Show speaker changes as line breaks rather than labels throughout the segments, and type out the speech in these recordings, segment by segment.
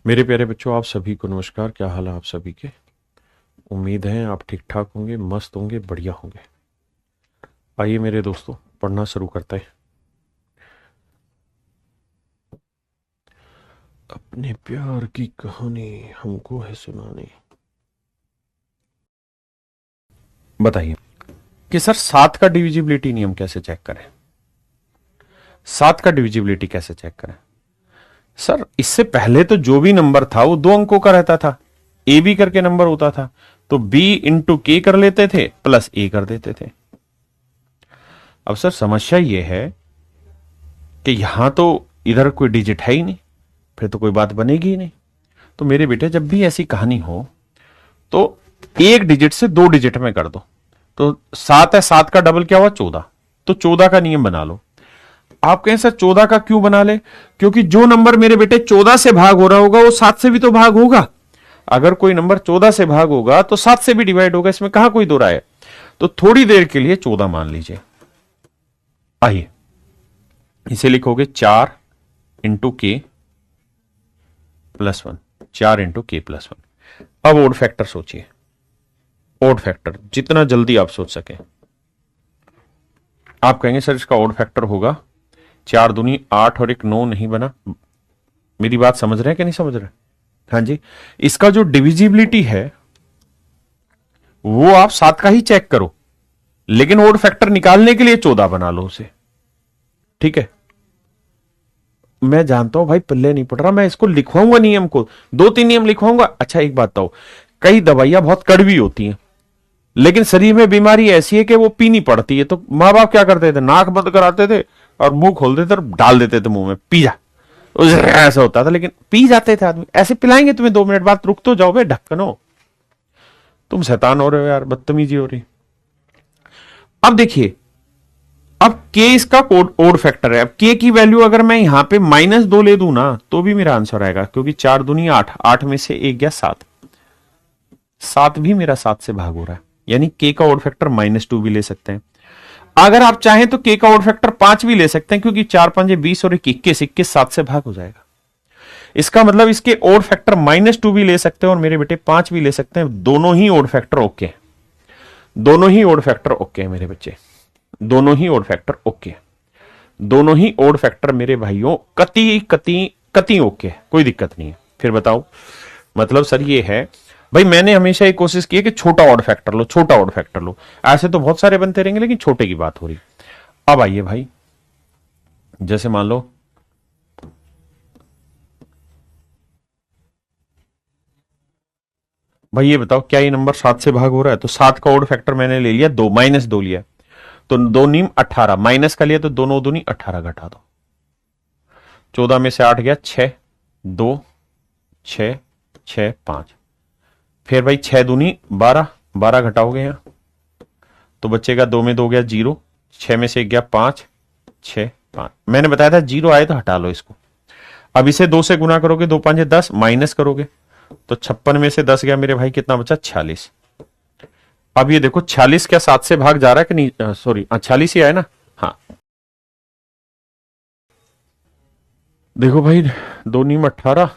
मेरे प्यारे बच्चों, आप सभी को नमस्कार। क्या हाल है आप सभी के? उम्मीद है आप ठीक ठाक होंगे, मस्त होंगे, बढ़िया होंगे। आइए मेरे दोस्तों, पढ़ना शुरू करते हैं। अपने प्यार की कहानी हमको है सुनानी। बताइए कि सर, सात का डिविजिबिलिटी नियम कैसे चेक करें? सात का डिविजिबिलिटी कैसे चेक करें? सर, इससे पहले तो जो भी नंबर था वो दो अंकों का रहता था। ए बी करके नंबर होता था, तो बी इंटू के कर लेते थे, प्लस ए कर देते थे। अब सर, समस्या ये है कि यहां तो इधर कोई डिजिट है ही नहीं, फिर तो कोई बात बनेगी ही नहीं। तो मेरे बेटे, जब भी ऐसी कहानी हो तो एक डिजिट से दो डिजिट में कर दो। तो सात है, सात का डबल क्या हुआ? 14। तो 14 का नियम बना लो। आप कहें सर 14 का क्यों बना ले? क्योंकि जो नंबर मेरे बेटे 14 से भाग हो रहा होगा वो 7 से भी तो भाग होगा। अगर कोई नंबर 14 से भाग होगा तो 7 से भी डिवाइड होगा, इसमें कहां कोई दो राय है। तो थोड़ी देर के लिए 14 मान लीजिए। आइए इसे लिखोगे 4 इंटू के प्लस 1। 4 इंटू के प्लस 1। अब ओड फैक्टर सोचिए। ओड फैक्टर जितना जल्दी आप सोच सकें। आप कहेंगे सर इसका ओड फैक्टर होगा 4 दूनी 8 और एक 9 नहीं बना। मेरी बात समझ रहे हैं कि नहीं समझ रहे? हाँ जी। इसका जो डिविजिबिलिटी है वो आप 7 का ही चेक करो, लेकिन ओड फैक्टर निकालने के लिए 14 बना लो उसे। ठीक है, मैं जानता हूं भाई, पल्ले नहीं पड़ रहा। मैं इसको लिखवाऊंगा नियम को, 2-3 नियम लिखवाऊंगा। अच्छा एक बात बताओ, कई दवाइयां बहुत कड़वी होती हैं, लेकिन शरीर में बीमारी ऐसी है कि वो पीनी पड़ती है। तो माँ बाप क्या करते थे? नाक बंद कराते थे और मुंह खोल देते और डाल देते थे मुंह में, पी जा। ऐसा होता था, लेकिन पी जाते थे आदमी। ऐसे पिलाएंगे तुम्हें 2 मिनट बाद, रुक तो जाओ बे ढक्कनो, तुम शैतान हो रहे हो यार, बदतमीजी हो रही। अब देखिए, अब के इसका कोड ओड फैक्टर है। अब के की वैल्यू अगर मैं यहां पे -2 ले दूं ना तो भी मेरा आंसर आएगा, क्योंकि 4 दूनी 8, 8 में से एक गया 7, 7 भी मेरा 7 से भाग हो रहा है। यानी के का ओड फैक्टर -2 भी ले सकते हैं। अगर आप चाहें तो के का ओड फैक्टर 5 भी ले सकते हैं, क्योंकि 4 5 20 और 21, 21 7 से भाग हो जाएगा। इसका मतलब इसके ओड फैक्टर -2 भी ले सकते हैं और मेरे बेटे 5 भी ले सकते हैं। दोनों ही ओड फैक्टर ओके हैं। दोनों ही ओड फैक्टर ओके हैं मेरे बच्चे। दोनों ही ओड फैक्टर ओके हैं। दोनों ही ओड फैक्टर मेरे भाइयों कति कति कति ओके है, कोई दिक्कत नहीं है। फिर बताओ, मतलब सर ये है भाई, मैंने हमेशा एक कोशिश की है कि छोटा ऑड फैक्टर लो, छोटा ऑड फैक्टर लो। ऐसे तो बहुत सारे बनते रहेंगे, लेकिन छोटे की बात हो रही। अब आइए भाई, जैसे मान लो भाई, ये बताओ क्या ये नंबर 7 से भाग हो रहा है? तो 7 का ऑड फैक्टर मैंने ले लिया 2, -2 लिया, तो 2 नीम 18, माइनस का लिया तो दोनों दूनी 18 घटा दो। 14 में से 8 गया 6, 2 6 6 5। फिर भाई 6 दूनी 12, 12 घटाओगे यहां तो बचेगा 2 में 2 गया 0, 6 में से 1 गया 5, 6 5। मैंने बताया था 0 आए तो हटा लो इसको। अब इसे 2 से गुना करोगे, 2 5 10, माइनस करोगे तो 56 में से 10 गया मेरे भाई, कितना बचा? 46। अब ये देखो 46 क्या 7 से भाग जा रहा है कि नहीं? सॉरी, 46 ही आया ना। हाँ देखो भाई, 2 नीम 18,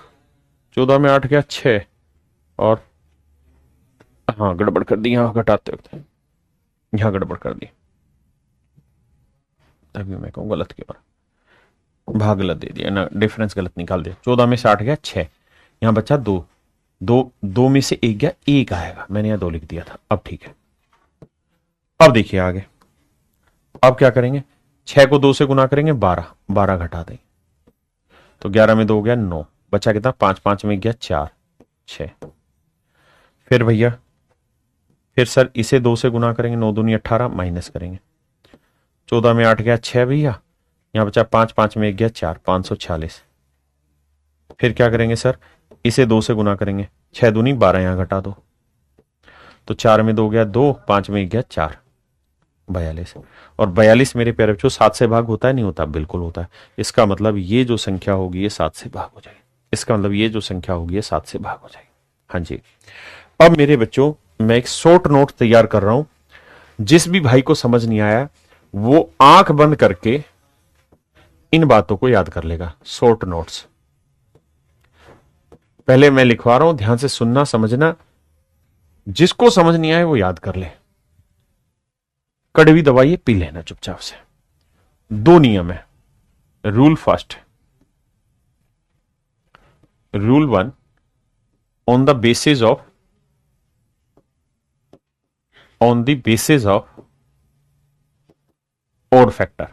14 में 8 गया 6, और हाँ गड़बड़ कर दी यहाँ घटाते वक्त, यहाँ गड़बड़ कर दी। तभी मैं कहूँ गलत क्यों, भाग गलत दे दिया ना, डिफरेंस गलत निकाल दिया। 14 में से 8 गया 6, यहाँ बचा 2, 2 में से 1 गया 1 आएगा, मैंने यहाँ 2 लिख दिया था। अब ठीक है, अब देखिए आगे। अब क्या करेंगे? 6 को 2 से गुना करेंगे 12, 12 घटा देंगे तो 11 में 2 गया 9, बचा कितना? 5, 5 में गया 4, 6। फिर भैया, फिर सर इसे 2 से गुना करेंगे, 9 दूनी 18, माइनस करेंगे। 14 में 8 गया 6 भैया, यहां बचा 5, 5 में 1 गया 4, 546। फिर क्या करेंगे सर? इसे 2 से गुना करेंगे, 6 दूनी 12, यहां घटा दो तो 4 में 2 गया 2, 5 में 1 गया 4, 42। और 42 मेरे प्यारे बच्चों 7 से भाग होता है? नहीं होता, बिल्कुल होता है। इसका मतलब ये जो संख्या होगी ये 7 से भाग हो जाएगी। इसका मतलब ये जो संख्या होगी ये 7 से भाग हो जाएगी। हाँ जी। अब मेरे बच्चों, मैं एक शॉर्ट नोट तैयार कर रहा हूं। जिस भी भाई को समझ नहीं आया वो आंख बंद करके इन बातों को याद कर लेगा। शॉर्ट नोट्स, पहले मैं लिखवा रहा हूं, ध्यान से सुनना समझना, जिसको समझ नहीं आए वो याद कर ले। कड़वी दवाई पी लेना चुपचाप से। दो नियम है। Rule first, rule one, on the basis of odd factor,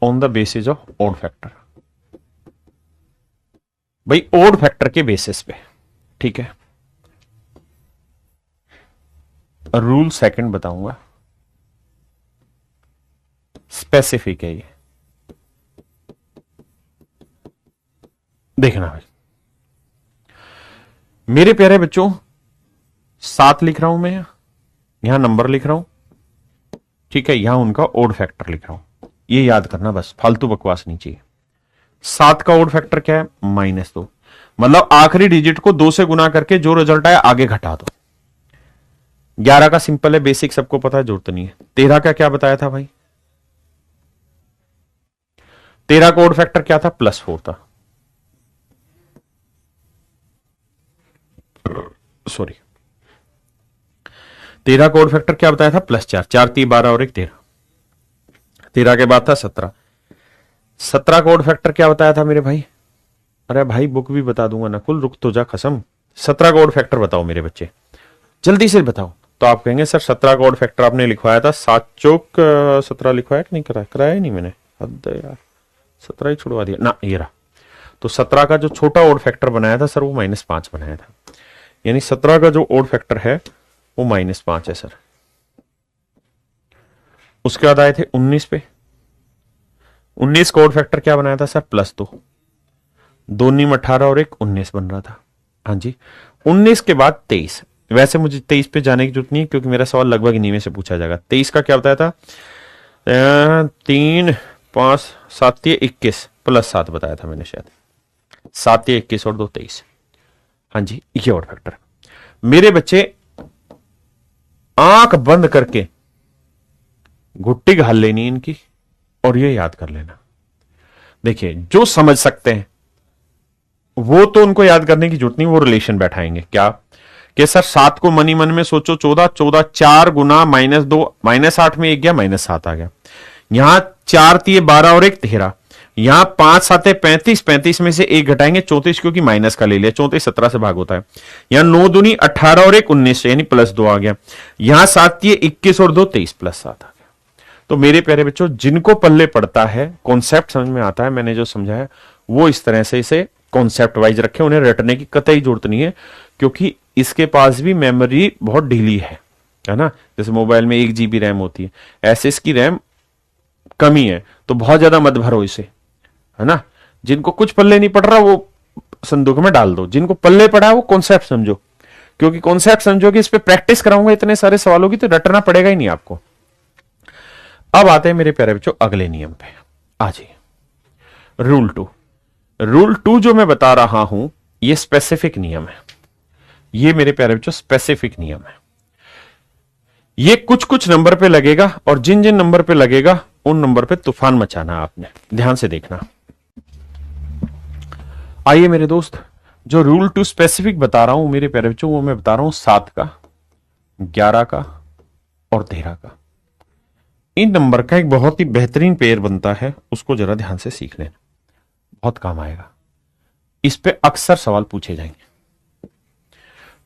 on the basis of odd factor, भाई odd factor के बेसिस पे, ठीक है। रूल सेकंड बताऊंगा, स्पेसिफिक है ये, देखना भाई। मेरे प्यारे बच्चों, 7 लिख रहा हूं मैं, यहां नंबर लिख रहा हूं, ठीक है, यहां उनका ओड फैक्टर लिख रहा हूं, ये याद करना बस, फालतू बकवास नहीं चाहिए। 7 का ओड फैक्टर क्या है? -2, मतलब आखिरी डिजिट को 2 से गुना करके जो रिजल्ट आया आगे घटा दो। 11 का सिंपल है, बेसिक सबको पता है, जरूरत नहीं है। 13 का क्या बताया था भाई? 13 का ओड फैक्टर क्या था? +4 था, सॉरी, 13 का ओड फैक्टर क्या बताया था? +4, 4 3 12 और 1 13। 13 के बाद था 17। 17 का ओड फैक्टर क्या बताया था मेरे भाई? अरे भाई बुक भी बता दूंगा नकुल, रुक तो जा कसम। 17 का ओड फैक्टर बताओ मेरे बच्चे, जल्दी से बताओ। तो आप कहेंगे सर 17 का ओड फैक्टर आपने लिखवाया था 7 चौक 17 लिखवाया कि नहीं? कराया नहीं मैंने, हद है यार, 17 ही छुड़वा दिया ना, ये रहा। तो 17 का जो छोटा ओड फैक्टर बनाया था सर वो -5 बनाया था, यानी 17 का जो ओड फैक्टर है वो -5 है सर। उसके बाद आए थे 19 पे। 19 का ओड फैक्टर क्या बनाया था सर? +2, 2 नीम 18 और 1 19 बन रहा था। हाँ जी। 19 के बाद 23, वैसे मुझे 23 पे जाने की जरूरत नहीं क्योंकि मेरा सवाल लगभग इन्हीं में से पूछा जाएगा। 23 का क्या बताया था? 3 5 7 21 +7 बताया था मैंने शायद, 7 21 और 2 23। हाँ जी, ये ओड फैक्टर। मेरे बच्चे आंख बंद करके घुट्टी घाल लेनी इनकी और ये याद कर लेना। देखिए जो समझ सकते हैं वो तो उनको याद करने की जरूरत नहीं, वो रिलेशन बैठाएंगे। क्या कि सर 7 को मनी मन में सोचो, 14 14 4 गुना -2, -8 में 1 गया, -7 आ गया। यहां 4 3 12 और 1 13, यहां 5 7 35, 35 में से 1 घटाएंगे 34 क्योंकि माइनस का ले लिया, 34 17 से भाग होता है। यहां 9 दूनी 18 और 1 19 यानी +2 आ गया। यहां 7 21 और 2 23 +7 आ गया। तो मेरे प्यारे बच्चों, जिनको पल्ले पड़ता है, कॉन्सेप्ट समझ में आता है, मैंने जो समझाया वो इस तरह से इसे कॉन्सेप्ट वाइज रखे, उन्हें रटने की कतई जरूरत नहीं है क्योंकि इसके पास भी मेमोरी बहुत ढीली है ना। जैसे मोबाइल में 1 GB रैम होती है, ऐसे इसकी रैम कमी है, तो बहुत ज्यादा मत भरो इसे, है ना। जिनको कुछ पल्ले नहीं पड़ रहा वो संदूक में डाल दो, जिनको पल्ले पड़ा है वो कॉन्सेप्ट समझो, क्योंकि कॉन्सेप्ट समझोगे, इस पे प्रैक्टिस कराऊंगा इतने सारे सवालों की, तो रटना पड़ेगा ही नहीं आपको। अब आते हैं मेरे प्यारे बच्चों अगले नियम पे। आ जाइए, रूल 2। रूल 2 जो मैं बता रहा हूं ये स्पेसिफिक नियम है, ये मेरे प्यारे बच्चों स्पेसिफिक नियम है। ये कुछ कुछ नंबर पे लगेगा और जिन जिन नंबर पे लगेगा उन नंबर पे तूफान मचाना आपने, ध्यान से देखना। आइए मेरे दोस्त, जो रूल 2 स्पेसिफिक बता रहा हूं मेरे प्यारे बच्चों, वो मैं बता रहा हूं 7 का, 11 का और 13 का। इन नंबर का एक बहुत ही बेहतरीन पेयर बनता है, उसको जरा ध्यान से सीख लेना, बहुत काम आएगा। इस पे अक्सर सवाल पूछे जाएंगे।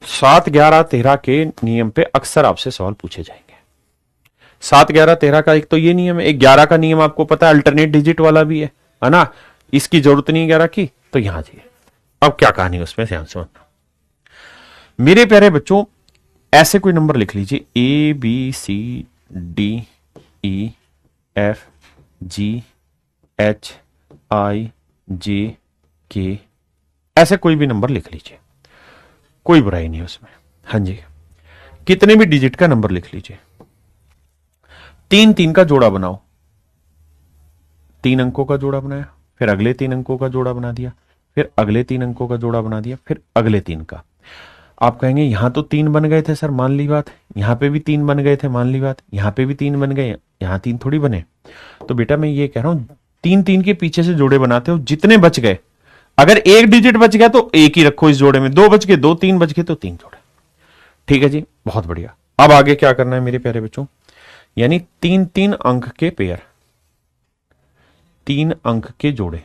7 11 13 के नियम पे अक्सर आपसे सवाल पूछे जाएंगे। 7 11 13 का एक तो ये नियम है, एक 11 का नियम आपको पता है, अल्टरनेट डिजिट वाला भी है ना, इसकी जरूरत नहीं 11 की, तो यहां जाइए। अब क्या कहानी उसमें ध्यान से सुनना मेरे प्यारे बच्चों। ऐसे कोई नंबर लिख लीजिए, ABCDEFGHIJK, ऐसे कोई भी नंबर लिख लीजिए, कोई बुराई नहीं उसमें। हाँ जी, कितने भी डिजिट का नंबर लिख लीजिए। 3 3 का जोड़ा बनाओ, 3 अंकों का जोड़ा बनाया, फिर अगले 3 अंकों का जोड़ा बना दिया, फिर अगले 3 अंकों का जोड़ा बना दिया, फिर अगले 3 का। आप कहेंगे यहां तो 3 बन गए थे सर, मान ली बात, यहां पे भी 3 बन गए थे, मान ली बात, यहां पे भी 3 बन गए, यहां 3 थोड़ी बने। तो बेटा मैं ये कह रहा हूं 3 3 के पीछे से जोड़े बनाते हो, जितने बच गए अगर एक डिजिट बच गया तो एक ही रखो इस जोड़े में, दो बच गए दो, तीन बच गए तो तीन जोड़े। ठीक है जी, बहुत बढ़िया। अब आगे क्या करना है मेरे प्यारे बच्चों, यानी तीन तीन अंक के पेयर, तीन अंक के जोड़े,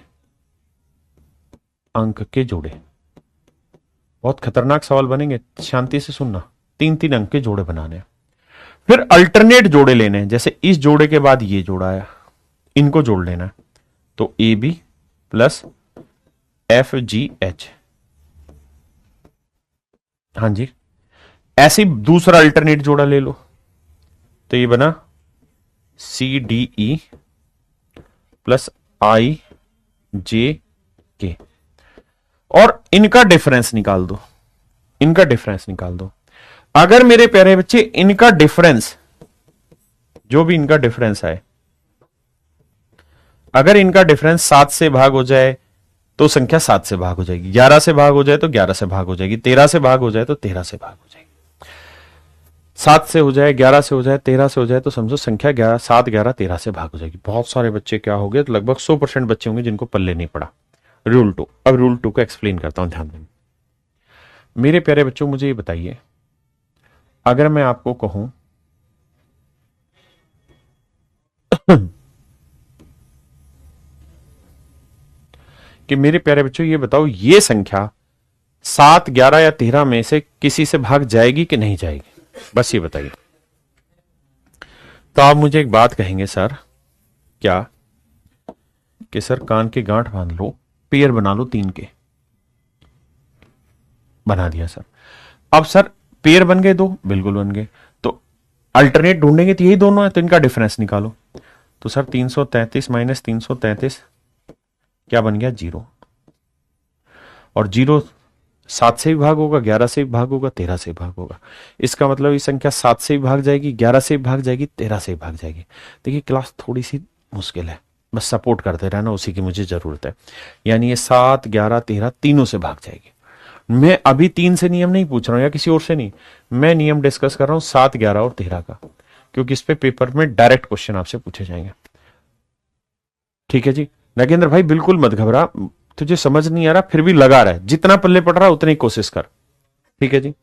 अंक के जोड़े। बहुत खतरनाक सवाल बनेंगे, शांति से सुनना। तीन तीन अंक के जोड़े बनाने हैं, फिर अल्टरनेट जोड़े लेने हैं। जैसे इस जोड़े के बाद ये जोड़ा आया, इनको जोड़ लेना है। तो A B plus F G H, हाँ जी। ऐसे ही दूसरा अल्टरनेट जोड़ा ले लो, तो ये बना सी डी ई प्लस आई जे के, और इनका डिफरेंस निकाल दो, इनका डिफरेंस निकाल दो। अगर मेरे प्यारे बच्चे इनका डिफरेंस, जो भी इनका डिफरेंस है, अगर इनका डिफरेंस 7 से भाग हो जाए तो संख्या 7 से भाग हो जाएगी, 11 से भाग हो जाए तो 11 से भाग हो जाएगी, 13 से भाग हो जाए तो 13 से भाग हो जाएगी। 7 से हो जाए, 11 से हो जाए, 13 से हो जाए, तो समझो संख्या 11, 7, 11, 13 से भाग हो जाएगी। बहुत सारे बच्चे क्या हो गए, तो लगभग 100% बच्चे होंगे जिनको पल्ले नहीं पड़ा। रूल 2, अब रूल 2 को एक्सप्लेन करता हूं, ध्यान दें मेरे प्यारे बच्चों। मुझे ये बताइए, अगर मैं आपको कहूं कि मेरे प्यारे बच्चों ये बताओ, ये संख्या 7, 11 या 13 में से किसी से भाग जाएगी कि नहीं जाएगी, बस ये बताइए। तो आप मुझे एक बात कहेंगे, सर क्या, कि सर कान के गांठ बांध लो, पेयर बना लो 3 के। बना दिया सर। अब सर पेयर बन गए 2, बिल्कुल बन गए, तो अल्टरनेट ढूंढेंगे तो यही दोनों है, तो इनका डिफरेंस निकालो। तो सर 333 माइनस 333 क्या बन गया, 0। और 0 7 से भी भाग होगा, 11 से भी भाग होगा, 13 से भी भाग होगा। इसका मतलब ये संख्या 7 से भी भाग जाएगी, 11 से भी भाग जाएगी, 13 से भी भाग जाएगी। देखिए क्लास थोड़ी सी मुश्किल है, बस सपोर्ट करते रहना, उसी की मुझे जरूरत है। यानी ये 7, 11, 13 तीनों से भाग जाएगी। मैं अभी 3 से नियम नहीं पूछ रहा हूं या किसी और से नहीं, मैं नियम डिस्कस कर रहा हूं 7, 11 और 13 का, क्योंकि इस पे पेपर में डायरेक्ट क्वेश्चन आपसे पूछे जाएंगे। ठीक है जी। नागेंद्र भाई बिल्कुल मत घबरा, तुझे समझ नहीं आ रहा फिर भी लगा रहा है, जितना पल्ले पड़ रहा है उतनी कोशिश कर। ठीक है जी।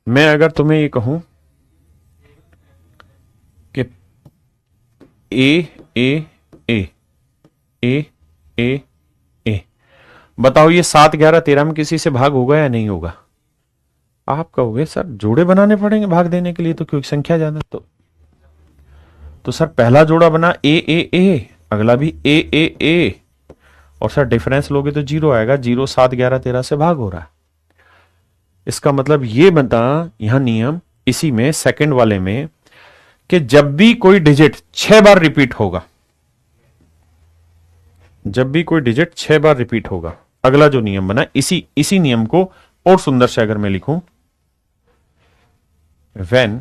मैं अगर तुम्हें ये कहूं कि ए ए ए ए ए ए, बताओ ये 7, 11, 13 में किसी से भाग होगा या नहीं होगा? आप कहोगे सर जोड़े बनाने पड़ेंगे भाग देने के लिए, तो क्योंकि संख्या ज्यादा। तो सर पहला जोड़ा बना ए ए ए, अगला भी ए ए ए, और सर डिफरेंस लोगे तो 0 आएगा। 0, 7, 11, 13 से भाग हो रहा है। इसका मतलब ये बता यहां नियम इसी में सेकंड वाले में, कि जब भी कोई डिजिट 6 बार रिपीट होगा, जब भी कोई डिजिट 6 बार रिपीट होगा, अगला जो नियम बना इसी नियम को और सुंदर से अगर मैं लिखूं, when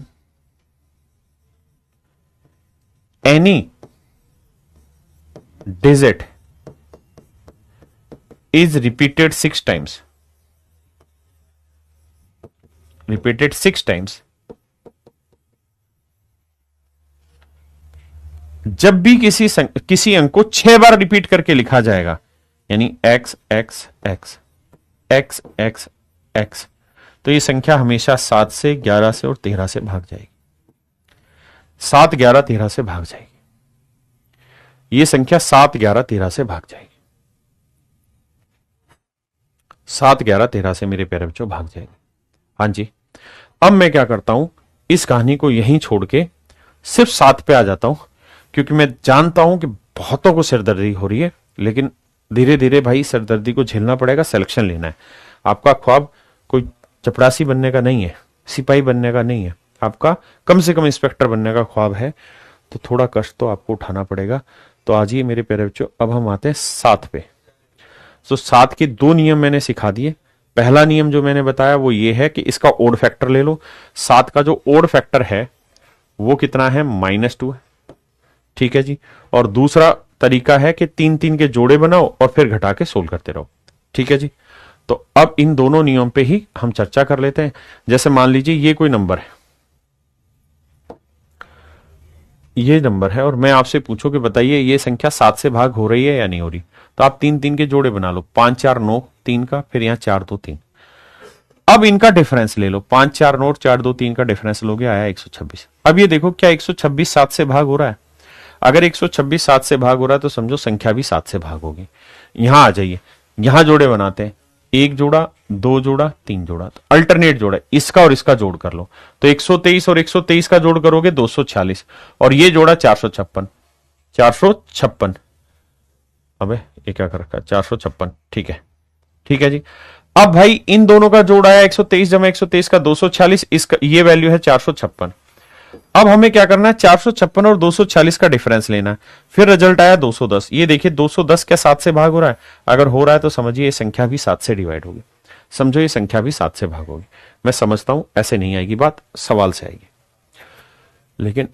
any digit is repeated 6 times, repeated 6 times, जब भी किसी अंक को 6 बार रिपीट करके लिखा जाएगा, यानी x x x x x x, तो ये संख्या हमेशा 7 से, 11 से और 13 से भाग जाएगी। 7, 11, 13 से भाग जाएगी। ये संख्या 7, 11, 13 से भाग जाएगी। 7, 11, 13 से मेरे प्यारे बच्चों भाग जाएगी। हाँ जी। अब मैं क्या करता हूं, इस कहानी को यहीं छोड़ के सिर्फ 7 पे आ जाता हूं, क्योंकि मैं जानता हूं कि बहुतों को सिरदर्दी हो रही है, लेकिन धीरे धीरे भाई सिरदर्दी को झेलना पड़ेगा, सिलेक्शन लेना है। आपका ख्वाब कोई चपरासी बनने का नहीं है, सिपाही बनने का नहीं है, आपका कम से कम इंस्पेक्टर बनने का ख्वाब है, तो थोड़ा कष्ट तो आपको उठाना पड़ेगा। तो आज ही मेरे प्यारे बच्चों, अब हम आते हैं 7 पे। तो 7 के 2 नियम मैंने सिखा दिए। पहला नियम जो मैंने बताया वो ये है कि इसका ओड फैक्टर ले लो। 7 का जो ओड फैक्टर है वो कितना है, -2 है। ठीक है जी। और दूसरा तरीका है कि 3-3 के जोड़े बनाओ और फिर घटा के सोल्व करते रहो। ठीक है जी। तो अब इन दोनों नियम पे ही हम चर्चा कर लेते हैं। जैसे मान लीजिए ये कोई नंबर है, ये नंबर है, और मैं आपसे पूछूं कि बताइए ये संख्या 7 से भाग हो रही है या नहीं हो रही, तो आप 3 3 के जोड़े बना लो, 5 4 9 3 का, फिर यहां 4 2 3। अब इनका डिफरेंस ले लो, 5 4 9 4 2 3 का डिफरेंस लोगे, आया 126। अब ये देखो क्या 126 7 से भाग हो रहा है? अगर 126 7 से भाग हो रहा है तो समझो संख्या भी 7 से भाग होगी। यहां आ जाइए, यहां जोड़े बनाते हैं, 1 जोड़ा 2 जोड़ा 3 जोड़ा, तो अल्टरनेट जोड़ा, इसका और इसका जोड़ कर लो, तो 123 और 123 का जोड़ करोगे 246, और ये जोड़ा 456 456। अबे ये क्या कर रखा है, 456, ठीक है, ठीक है जी। अब भाई इन दोनों का जोड़ आया 123 जमा 123 का 246, इसका ये वैल्यू है 456। अब हमें क्या करना है, 456 और 246 का डिफरेंस लेना है, फिर रिजल्ट आया 210। ये देखिए 210 क्या 7 से भाग हो रहा है? अगर हो रहा है तो समझिए ये संख्या भी 7 से डिवाइड होगी, समझो ये संख्या भी 7 से भाग होगी। मैं समझता हूं ऐसे नहीं आएगी बात, सवाल से आएगी, लेकिन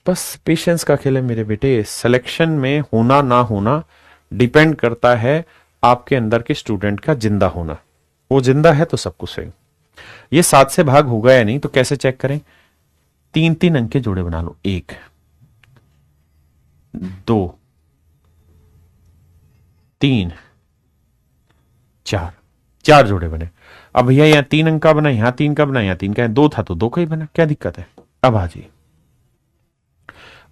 बस पेशेंस का खेल है मेरे बेटे। सिलेक्शन में होना ना होना डिपेंड करता है आपके अंदर के स्टूडेंट का जिंदा होना। वो जिंदा है तो सब कुछ सही। ये 7 से भाग होगा या नहीं तो कैसे चेक करें? 3 3 अंक के जोड़े बना लो, 1 2 3 4, 4 जोड़े बने। अब भैया यहां 3 अंक का बना, यहां 3 का बना, यहां 3 का, 2 था तो 2 का ही बना, क्या दिक्कत है? अब आ जाइए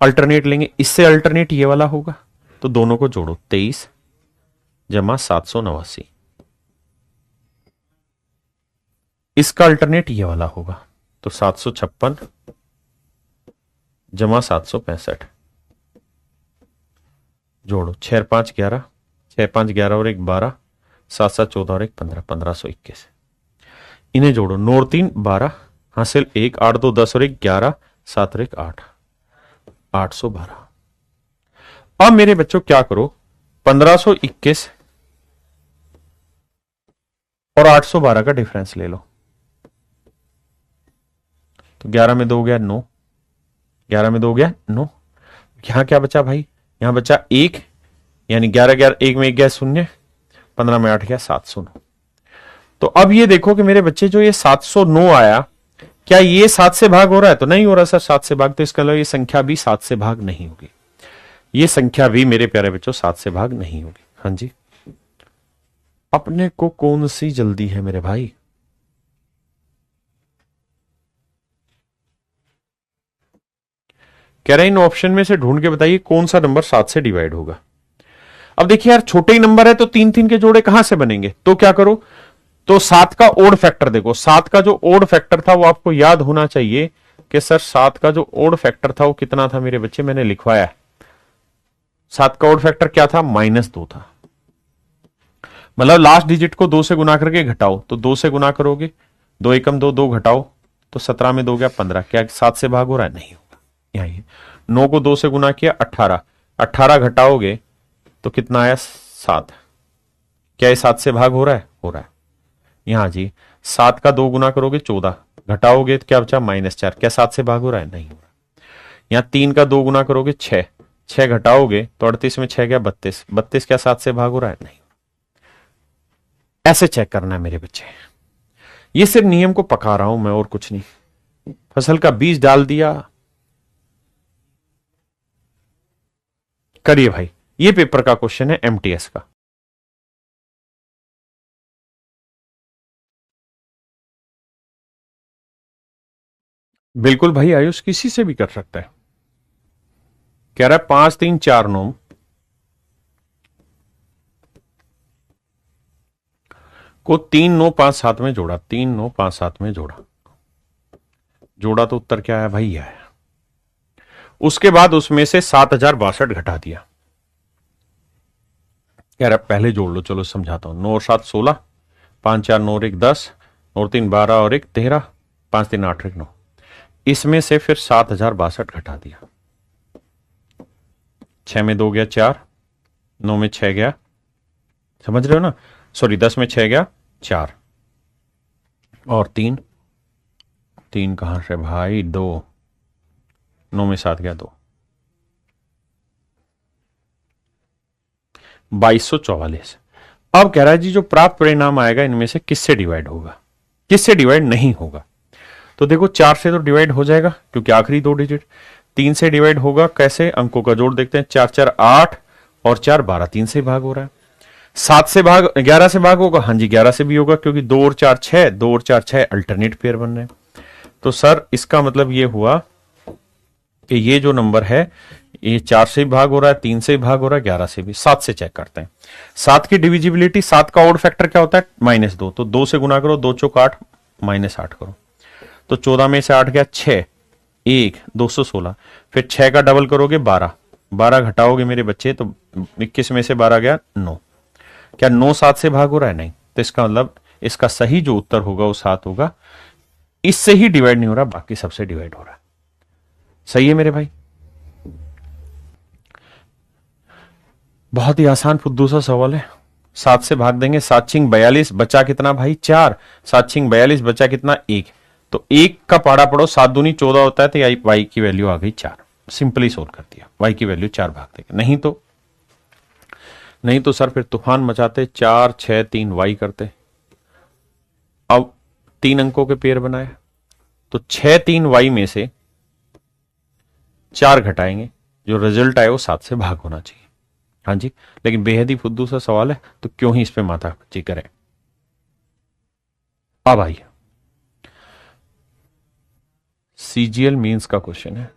अल्टरनेट लेंगे, इससे अल्टरनेट ये वाला होगा तो दोनों को जोड़ो, 23 जमा 789। इसका अल्टरनेट ये वाला होगा तो 756 जमा 765, जोड़ो, 6 5 11, 6 5 11 और 1 12, 7 7 14 और 1 15, 1521। इन्हें जोड़ो, 9 और 3 12, हासिल 1, 8 2 10 और 1 11, 7 और 1 8, 812। अब मेरे बच्चों क्या करो, 1521 और 812 का डिफरेंस ले लो, तो 11 में 2 गया 9, 11 में 2 गया 9। यहां क्या बचा भाई? यहां बचा 1, यानी 11 11 1 में 1 गया 0, 15 में 8 गया 709। तो अब ये देखो कि मेरे बच्चे जो ये 709 आया, क्या ये 7 से भाग हो रहा है? तो नहीं हो रहा सर 7 से भाग, तो इसका मतलब ये संख्या भी 7 से भाग नहीं होगी। ये संख्या भी मेरे प्यारे बच्चों 7 से भाग नहीं होगी। हाँ जी, अपने को कौन सी जल्दी है मेरे भाई? कह रहे इन ऑप्शन में से ढूंढ के बताइए कौन सा नंबर 7 से डिवाइड होगा। अब देखिए यार छोटे ही नंबर है तो 3 3 के जोड़े कहां से बनेंगे? तो क्या करो, तो 7 का ओड फैक्टर देखो, 7 का जो ओड फैक्टर था वो आपको याद होना चाहिए कि सर 7 का जो ओड फैक्टर था वो कितना था मेरे बच्चे, मैंने लिखवाया है। 7 का ओड फैक्टर क्या था? -2 था। मतलब लास्ट डिजिट को 2 से गुना करके घटाओ, तो 2 से गुना करोगे, 2 एकम 2, 2 घटाओ तो 17 में 2 गया 15। क्या 7 से भाग हो रहा है? नहीं होगा। यहां 9 को 2 से गुना किया 18, 18 घटाओगे तो कितना आया? 7। क्या ये 7 से भाग हो रहा है? हो रहा है। यहां जी 7 का 2 गुना करोगे 14, घटाओगे तो क्या बचा? -4। क्या 7 से भाग हो रहा है? नहीं हो रहा। यहां 3 का 2 गुना करोगे 6, 6 घटाओगे तो 38 में 6 गया 32, 32 क्या 7 से भाग हो रहा है? नहीं। ऐसे चेक करना है मेरे बच्चे, ये सिर्फ नियम को पका रहा हूं मैं और कुछ नहीं। फसल का बीज डाल दिया, करिए भाई। ये पेपर का क्वेश्चन है एमटीएस का। बिल्कुल भाई आयुष किसी से भी कर सकता है। कह रहा है 5 3 4 9 को 3 9 5 7 में जोड़ा, 3 9 5 7 में जोड़ा, जोड़ा तो उत्तर क्या आया भाई? यह आया। उसके बाद उसमें से 7062 घटा दिया। कह रहा पहले जोड़ लो, चलो समझाता हूं। 9 और 7 16, 5 4 9 और 1 10, और 3 12 और 1 13, 5 3 8 1 9। इसमें से फिर 7062 घटा दिया। 6 में 2 गया 4, 9 में 6 गया, समझ रहे हो ना? सॉरी 10 में 6 गया 4, और 3 3 कहां से भाई? 2, 9 में 7 गया 2, 2244। अब कह रहा है जी जो प्राप्त परिणाम आएगा इनमें से किससे डिवाइड होगा, किससे डिवाइड नहीं होगा? तो देखो 4 से तो डिवाइड हो जाएगा क्योंकि आखिरी 2 डिजिट। 3 से डिवाइड होगा कैसे? अंकों का जोड़ देखते हैं, 4 4 8 और 4 12, 3 से भाग हो रहा है। 7 से भाग 11 से भाग होगा, हाँ जी 11 से भी होगा, क्योंकि 2 और 4 6, 2 और 4 6 अल्टरनेट पेयर बन रहे हैं। तो सर इसका मतलब ये हुआ कि ये जो नंबर है ये 4 से भी भाग हो रहा है, 3 से भी भाग हो रहा है, 11 से भी। 7 से चेक करते हैं। 7 की डिविजिबिलिटी, 7 का ऑड फैक्टर क्या होता है? -2। तो 2 से गुना करो, 2 चौक 8, -8 करो, तो 14 में से 8 गया 6, 1 216। फिर 6 का डबल करोगे 12, 12 घटाओगे मेरे बच्चे तो 21 में से 12 गया 9। क्या 9 7 से भाग हो रहा है? नहीं। तो इसका मतलब इसका सही जो उत्तर होगा वो 7 होगा। इससे ही डिवाइड नहीं हो रहा, बाकी सबसे डिवाइड हो रहा है। सही है मेरे भाई? बहुत ही आसान फुद्दू सा सवाल है। 7 से भाग देंगे, 7 छिंग 42, बचा कितना भाई? 4। 7 छिंग 42, बचा कितना? 1। तो 1 का पाड़ा पड़ो, 7 दूनी 14 होता है, तो वाई की वैल्यू आ गई 4। सिंपली सोल्व कर दिया, वाई की वैल्यू 4 भाग देंगे। नहीं तो सर फिर तूफान मचाते, 4 6 3 वाई करते। अब 3 अंकों के पेयर बनाए, तो 6 3 वाई में से 4 घटाएंगे, जो रिजल्ट आए वो 7 से भाग होना चाहिए। हाँ जी, लेकिन बेहद ही फुद्दू सा सवाल है, तो क्यों ही इस पे माथा पच्ची करें। अब आइए, सीजीएल मींस का क्वेश्चन है,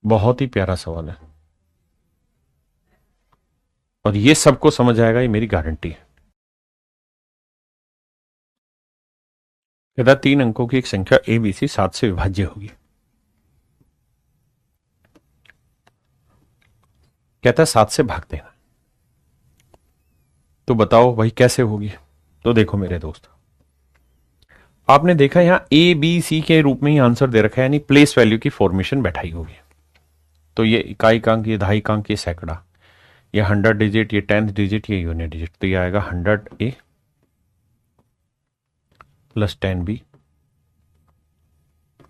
बहुत ही प्यारा सवाल है और ये सबको समझ आएगा, ये मेरी गारंटी है। कहता 3 अंकों की एक संख्या एबीसी 7 से विभाज्य होगी। कहता है 7 से भाग देना, तो बताओ भाई कैसे होगी। तो देखो मेरे दोस्त, आपने देखा यहां ए बी सी के रूप में ही आंसर दे रखा है, यानी प्लेस वैल्यू की फॉर्मेशन बैठाई होगी। तो ये इकाई अंक, ये दहाई अंक, ये सैकड़ा, ये 100 डिजिट, ये 10th डिजिट, ये यूनिट डिजिट। तो ये आएगा 100A plus 10B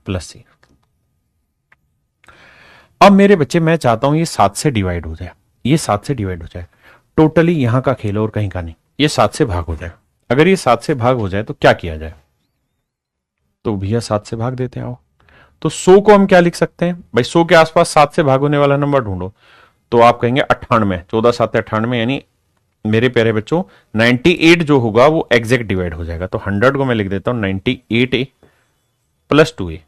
plus C। अब मेरे बच्चे मैं चाहता हूं ये 7 से डिवाइड हो जाए, ये 7 से डिवाइड हो जाए, टोटली यहां का खेल और कहीं का नहीं, ये 7 से भाग हो जाए। अगर ये 7 से भाग हो जाए तो क्या किया जाए? तो भैया 7 से भाग देते हैं। आओ, तो 100 को हम क्या लिख सकते हैं भाई? 100 के आसपास 7 से भाग होने वाला नंबर ढूंढो, तो आप कहेंगे 98, 14 7 98, यानी मेरे प्यारे बच्चों 98 जो होगा वो एग्जैक्ट डिवाइड हो जाएगा। तो 100 को मैं लिख देता हूं 98A प्लस 2A।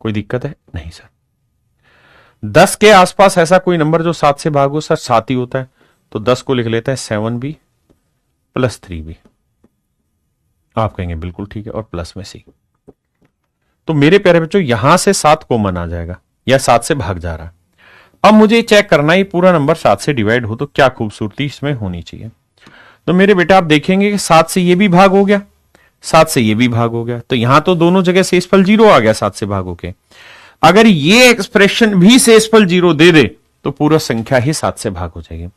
कोई दिक्कत है? नहीं सर। 10 के आसपास ऐसा कोई नंबर जो 7 से भाग हो? सर 7 ही होता है, तो 10 को लिख लेते हैं 7B प्लस 3B। आप कहेंगे बिल्कुल ठीक है, और प्लस में C। तो मेरे प्यारे बच्चों यहां से 7 कॉमन आ जाएगा, या 7 से भाग जा रहा है। अब मुझे चेक करना है पूरा नंबर 7 से डिवाइड हो तो क्या खूबसूरती इसमें होनी चाहिए। तो मेरे बेटा आप देखेंगे कि 7 से ये भी भाग हो गया, 7 से ये भी भाग हो गया, तो यहां तो दोनों जगह शेषफल 0 आ गया 7 से भाग होके। अगर ये एक्सप्रेशन भी शेषफल 0 दे दे तो पूरा संख्या ही 7 से भाग हो जाएगी।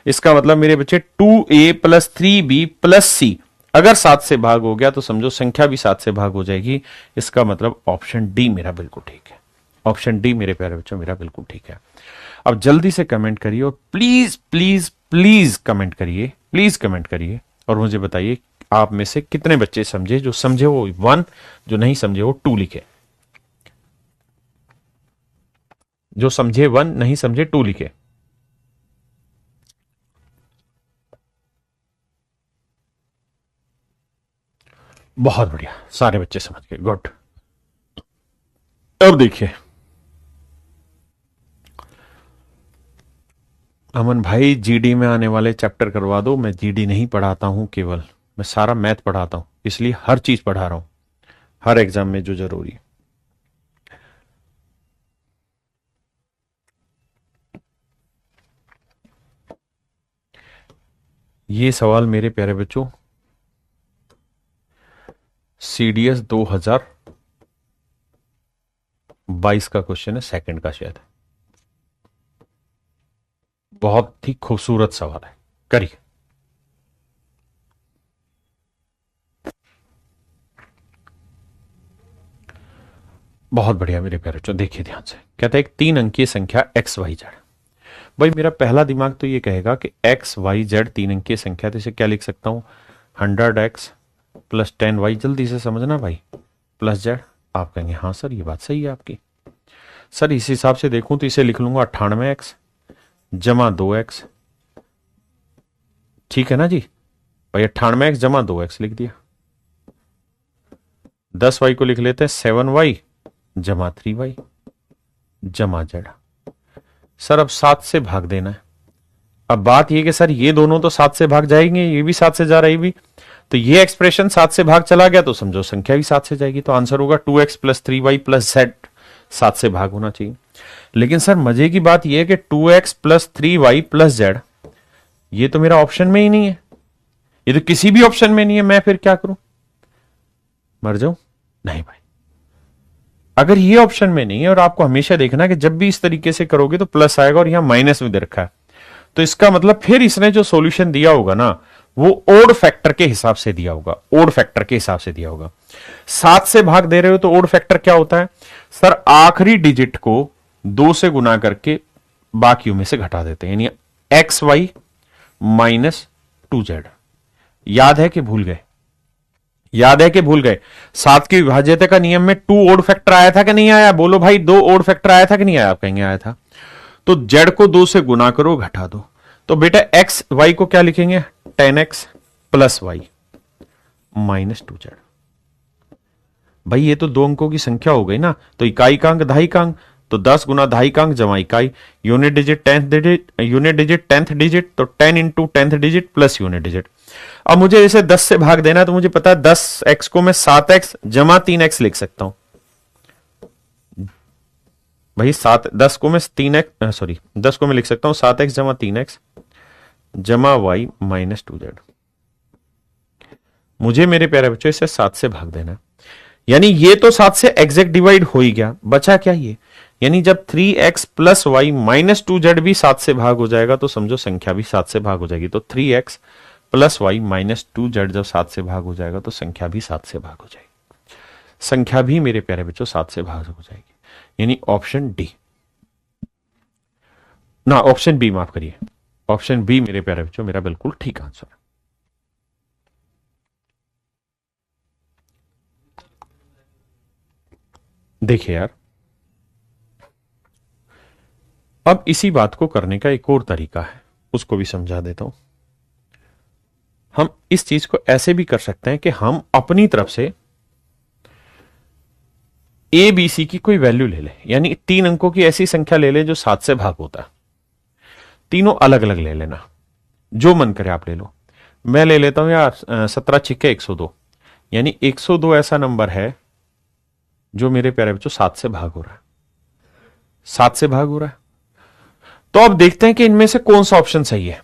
इसका मतलब मेरे बच्चे 2A plus 3B plus C अगर 7 से भाग हो गया तो समझो संख्या भी 7 से भाग हो जाएगी। इसका मतलब ऑप्शन डी मेरा बिल्कुल ठीक है। ऑप्शन डी मेरे प्यारे बच्चों मेरा बिल्कुल ठीक है। अब जल्दी से कमेंट करिए और प्लीज प्लीज प्लीज कमेंट करिए, प्लीज कमेंट करिए और मुझे बताइए आप में से कितने बच्चे समझे। जो समझे वो 1, जो नहीं समझे वो 2 लिखे। जो समझे 1, नहीं समझे 2 लिखे। बहुत बढ़िया, सारे बच्चे समझ गए, गुड। अब देखिए अमन भाई, जीडी में आने वाले चैप्टर करवा दो। मैं जीडी नहीं पढ़ाता हूं, केवल मैं सारा मैथ पढ़ाता हूं, इसलिए हर चीज पढ़ा रहा हूं, हर एग्जाम में जो जरूरी है। ये सवाल मेरे प्यारे बच्चों CDS 2022 का क्वेश्चन है, सेकंड का शायद। बहुत ही खूबसूरत सवाल है, करिए। बहुत बढ़िया मेरे प्यारे बच्चों, देखिए ध्यान से। कहता है एक 3 अंकीय संख्या XYZ। भाई मेरा पहला दिमाग तो ये कहेगा कि XYZ 3 अंकीय संख्या, तो इसे क्या लिख सकता हूं? 100X plus 10Y। जल्दी से समझना भाई, प्लस Z। आप कहेंगे हाँ सर ये बात सही है आपकी। सर इस हिसाब से देखूं तो इसे लिख लूंगा 98X, जमा 2x, ठीक है ना जी भाई, 98x जमा 2x लिख दिया। 10y को लिख लेते हैं 7y जमा 3y जमा z। सर अब 7 से भाग देना है। अब बात ये कि सर ये दोनों तो 7 से भाग जाएंगे, ये भी 7 से जा रही भी, तो ये एक्सप्रेशन 7 से भाग चला गया तो समझो संख्या भी 7 से जाएगी। तो आंसर होगा 2x plus 3y plus z, 7 से भाग होना चाहिए। लेकिन सर मजे की बात यह है कि 2x plus 3y plus z ये तो मेरा ऑप्शन में ही नहीं है, ये तो किसी भी ऑप्शन में नहीं है, मैं फिर क्या करूं, मर जाऊं? नहीं भाई, अगर ये ऑप्शन में नहीं है, और आपको हमेशा देखना कि जब भी इस तरीके से करोगे तो प्लस आएगा और यहां माइनस में दे रखा है, तो इसका मतलब फिर इसने जो सॉल्यूशन दिया होगा ना वो ओड फैक्टर के हिसाब से दिया होगा, ओड फैक्टर के हिसाब से दिया होगा। 7 से भाग दे रहे हो तो ओड फैक्टर क्या होता है सर, आखिरी डिजिट को 2 से गुना करके बाकियों में से घटा देते हैं, यानी XY माइनस 2Z। याद है कि भूल गए? याद है कि भूल गए? 7 की विभाज्यता का नियम में 2 ओड फैक्टर आया था कि नहीं आया? बोलो भाई, 2 ओड फैक्टर आया था कि नहीं आया? आप कहेंगे आया था। तो Z को 2 से गुना करो, घटा दो, तो बेटा एक्स वाई को क्या लिखेंगे, 10x plus Y minus 2Z। भाई ये तो 2 अंकों की संख्या हो गई ना, तो इकाई का अंक दहाई का अंक, तो 10 गुना दहाई का अंक जमा इकाई, unit digit 10th digit, unit digit 10th digit, तो 10 into 10th digit plus unit digit. अब मुझे जैसे 10 से भाग देना है तो मुझे पता है 10x को मैं 7x जमा 3x लिख सकता हूं। भाई 10 को मैं 3x, सॉरी 10 को मैं लिख सकता हूं 7x जमा 3x जमा y माइनस 2Z। मुझे मेरे प्यारे बच्चों इसे 7 से भाग देना है, यानी ये तो 7 से एग्जैक्ट डिवाइड हो ही गया, बचा क्या ये, यानी जब 3x plus Y minus 2Z भी 7 से भाग हो जाएगा तो समझो संख्या भी 7 से भाग हो जाएगी। तो 3x plus Y minus 2Z जब 7 से भाग हो जाएगा तो संख्या भी 7 से भाग हो जाएगी, संख्या भी मेरे प्यारे बच्चों 7 से भाग हो जाएगी, यानी ऑप्शन डी ना, ऑप्शन बी माफ करिए, ऑप्शन बी मेरे प्यारे बच्चों मेरा बिल्कुल ठीक आंसर है। देखिए यार, अब इसी बात को करने का एक और तरीका है, उसको भी समझा देता हूं। हम इस चीज को ऐसे भी कर सकते हैं कि हम अपनी तरफ से ए बी सी की कोई वैल्यू ले लें, यानी 3 अंकों की ऐसी संख्या ले लें जो 7 से भाग होता है, तीनों अलग अलग ले लेना, जो मन करे आप ले लो। मैं ले लेता हूं यार 17 छिक्के 102, यानी 102 ऐसा नंबर है जो मेरे प्यारे बच्चों 7 से भाग हो रहा है, 7 से भाग हो रहा है। तो अब देखते हैं कि इनमें से कौन सा ऑप्शन सही है।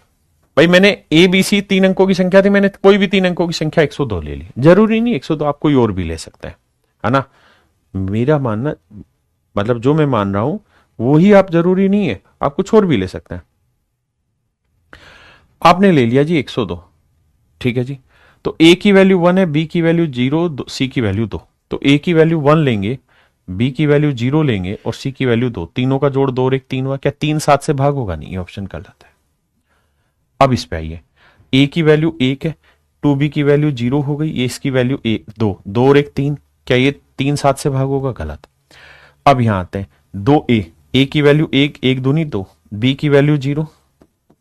भाई मैंने ए बी सी 3 अंकों की संख्या थी, मैंने कोई भी 3 अंकों की संख्या 102 ले ली, जरूरी नहीं 102, आप कोई और भी ले सकते हैं, है ना। मेरा मानना मतलब जो मैं मान रहा हूं वो ही आप, जरूरी नहीं है आप कुछ और भी ले सकते हैं। आपने ले लिया जी 102, ठीक है जी। तो ए की वैल्यू 1 है, बी की वैल्यू 0, सी की वैल्यू 2, तो ए की वैल्यू 1 लेंगे, बी की वैल्यू 0 लेंगे और सी की वैल्यू 2, तीनों का जोड़ 2 और 1 3 हुआ, क्या 3 7 से भाग होगा? नहीं, ये ऑप्शन गलत है। अब इस पे आइए, ए की वैल्यू 1 है, 2b की वैल्यू 0 हो गई, ये इसकी वैल्यू 2 2 और 1 3, क्या ये 3 7 से भाग होगा? गलत। अब यहां आते हैं 2a, ए की वैल्यू 1 1 दूनी 2, बी की वैल्यू 0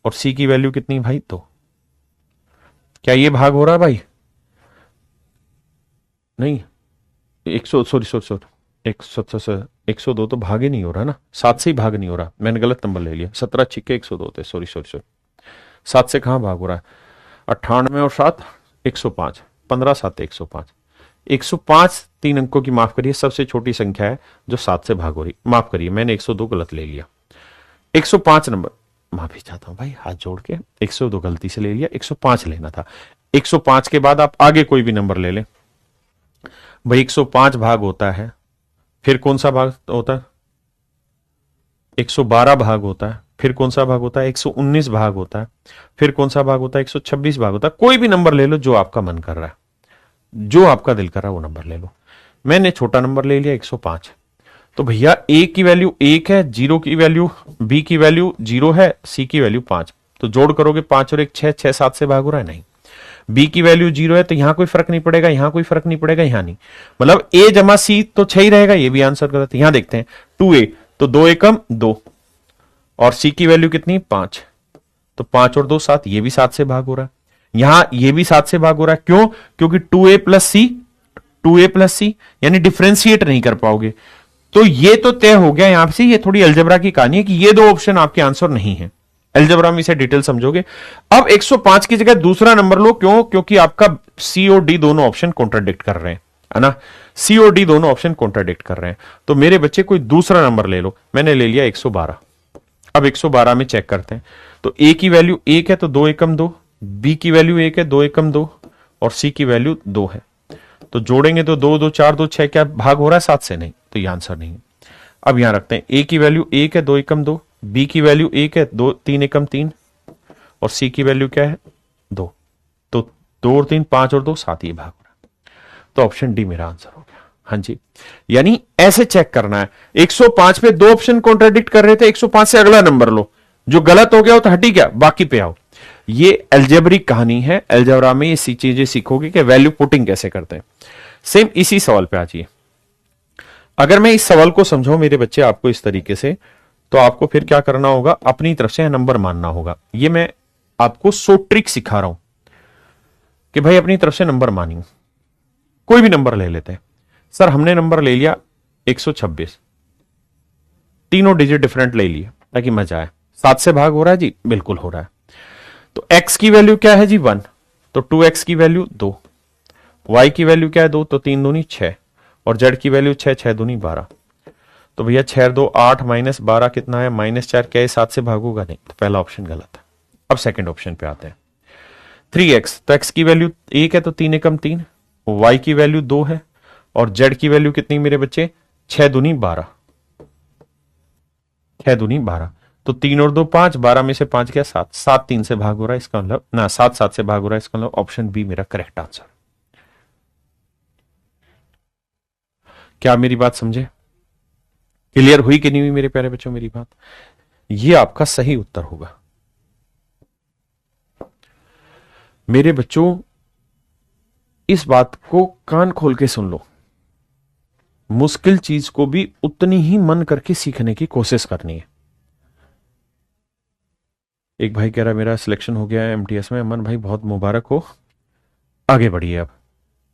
और सी की वैल्यू कितनी भाई 2, क्या ये भाग हो रहा है भाई? नहीं, 100 सॉरी 102 तो भाग ही नहीं हो रहा ना, 7 से ही भाग नहीं हो रहा, मैंने गलत नंबर ले लिया, 17 छिक्के 102 थे, सॉरी 7 से कहां भाग हो रहा है? 98 और 7 105, 15 7 105, 105 3 अंकों की, माफ करिए, सबसे छोटी संख्या है जो 7 से भाग हो रही, माफ करिए मैंने 102 गलत ले लिया, 105 नंबर, माफी चाहता हूं भाई हाथ जोड़ के, 102 गलती से ले लिया, 105 लेना था। 105 के बाद आप आगे कोई भी नंबर ले लें भाई, 105 भाग होता है, फिर कौन सा भाग होता है? 112 भाग होता है, फिर कौन सा भाग होता है? 119 भाग होता है, फिर कौन सा भाग होता है? 126 भाग होता है। कोई भी नंबर ले लो जो आपका मन कर रहा है, जो आपका दिल कर रहा है वो नंबर ले लो। मैंने छोटा नंबर ले लिया 105, तो भैया ए की वैल्यू 1 है, 0 की वैल्यू, बी की वैल्यू 0 है, सी की वैल्यू 5, तो जोड़ करोगे 5 और 1 6, 6 7 से भाग हो रहा है? नहीं। बी की वैल्यू 0 है तो यहां कोई फर्क नहीं पड़ेगा, यहां कोई फर्क नहीं पड़ेगा, यहां नहीं, मतलब ए जमा सी तो 6 ही रहेगा, ये भी आंसर गलत है। यहां देखते हैं 2a, तो 2 एकम 2, और सी की वैल्यू कितनी 5, तो 5 और 2 7, ये भी 7 से भाग हो रहा है, यहां ये भी 7 से भाग हो रहा है। क्यों? क्योंकि 2a प्लस सी, 2a प्लस सी यानी डिफ्रेंशिएट नहीं कर पाओगे। तो ये तो तय हो गया यहां से, ये थोड़ी अलजेब्रा की कहानी है कि ये दो ऑप्शन आपके आंसर नहीं है। अलजेब्रा में इसे डिटेल समझोगे। अब 105 की जगह दूसरा नंबर लो, क्यों? क्योंकि आपका सी और डी दोनों ऑप्शन कॉन्ट्राडिक्ट कर रहे हैं, है ना, सी और डी दोनों ऑप्शन कॉन्ट्राडिक्ट कर रहे हैं। तो मेरे बच्चे कोई दूसरा नंबर ले लो, मैंने ले लिया 112। अब 112 में चेक करते हैं, तो ए की वैल्यू 1 है तो 2 एकम 2, बी की वैल्यू 1 है 2 एकम 2, और सी की वैल्यू 2 है। तो जोड़ेंगे तो 2 2 4 2 6, क्या भाग हो रहा है 7 से? नहीं, तो ये आंसर नहीं है। अब यहां रखते हैं, ए की वैल्यू 1 है 2 एकम 2, बी की वैल्यू 1 है 2 3 एकम 3, और सी की वैल्यू क्या है 2। तो 2 और 3 5 और 2 7, ये भाग हो रहा है। तो ऑप्शन डी मेरा आंसर हो गया। हाँ जी, यानी ऐसे चेक करना है। 105 पे दो ऑप्शन कॉन्ट्राडिक्ट कर रहे थे, 105 से अगला नंबर लो, जो गलत हो गया हो तो हटी गया, बाकी पे आओ। ये अलजेब्रिक कहानी है। अलजेब्रा में ये चीजें सीखोगे कि वैल्यू पुटिंग कैसे करते हैं। सेम इसी सवाल पे आ जाइए। अगर मैं इस सवाल को समझाऊं मेरे बच्चे आपको इस तरीके से, तो आपको फिर क्या करना होगा, अपनी तरफ से नंबर मानना होगा। ये मैं आपको 100 ट्रिक सिखा रहा हूं कि भाई अपनी तरफ से नंबर मानिए। कोई भी नंबर ले लेते हैं। सर हमने नंबर ले लिया 126, तीनों डिजिट डिफरेंट ले लिए ताकि मजा आए। 7 से भाग हो रहा है जी, बिल्कुल हो रहा है। तो x की वैल्यू क्या है जी 1, तो 2x की वैल्यू 2, y की वैल्यू क्या है 2, तो 3 दूनी 6, और z की वैल्यू 6, 6 दूनी 12। तो भैया 6 2 8 माइनस 12 कितना है -4, क्या है 7 से भागोगा? नहीं, तो पहला ऑप्शन गलत है। अब सेकंड ऑप्शन पे आते हैं। 3x, तो x की वैल्यू 1 है तो 3 एकम 3, y की वैल्यू 2 है, और z की वैल्यू कितनी मेरे बच्चे 6 दूनी 12, 6 दूनी 12। तो 3 और 2 5, 12 में से 5 क्या 7, 7 3 से भाग हो रहा है, इसका मतलब ना 7 7 से भाग हो रहा है, इसका मतलब ऑप्शन बी मेरा करेक्ट आंसर। क्या आप मेरी बात समझे? क्लियर हुई कि नहीं हुई मेरे प्यारे बच्चों मेरी बात? ये आपका सही उत्तर होगा। मेरे बच्चों इस बात को कान खोल के सुन लो, मुश्किल चीज को भी उतनी ही मन करके सीखने की कोशिश करनी है। एक भाई कह रहा मेरा सिलेक्शन हो गया है एमटीएस में, अमन भाई बहुत मुबारक हो, आगे बढ़िए। अब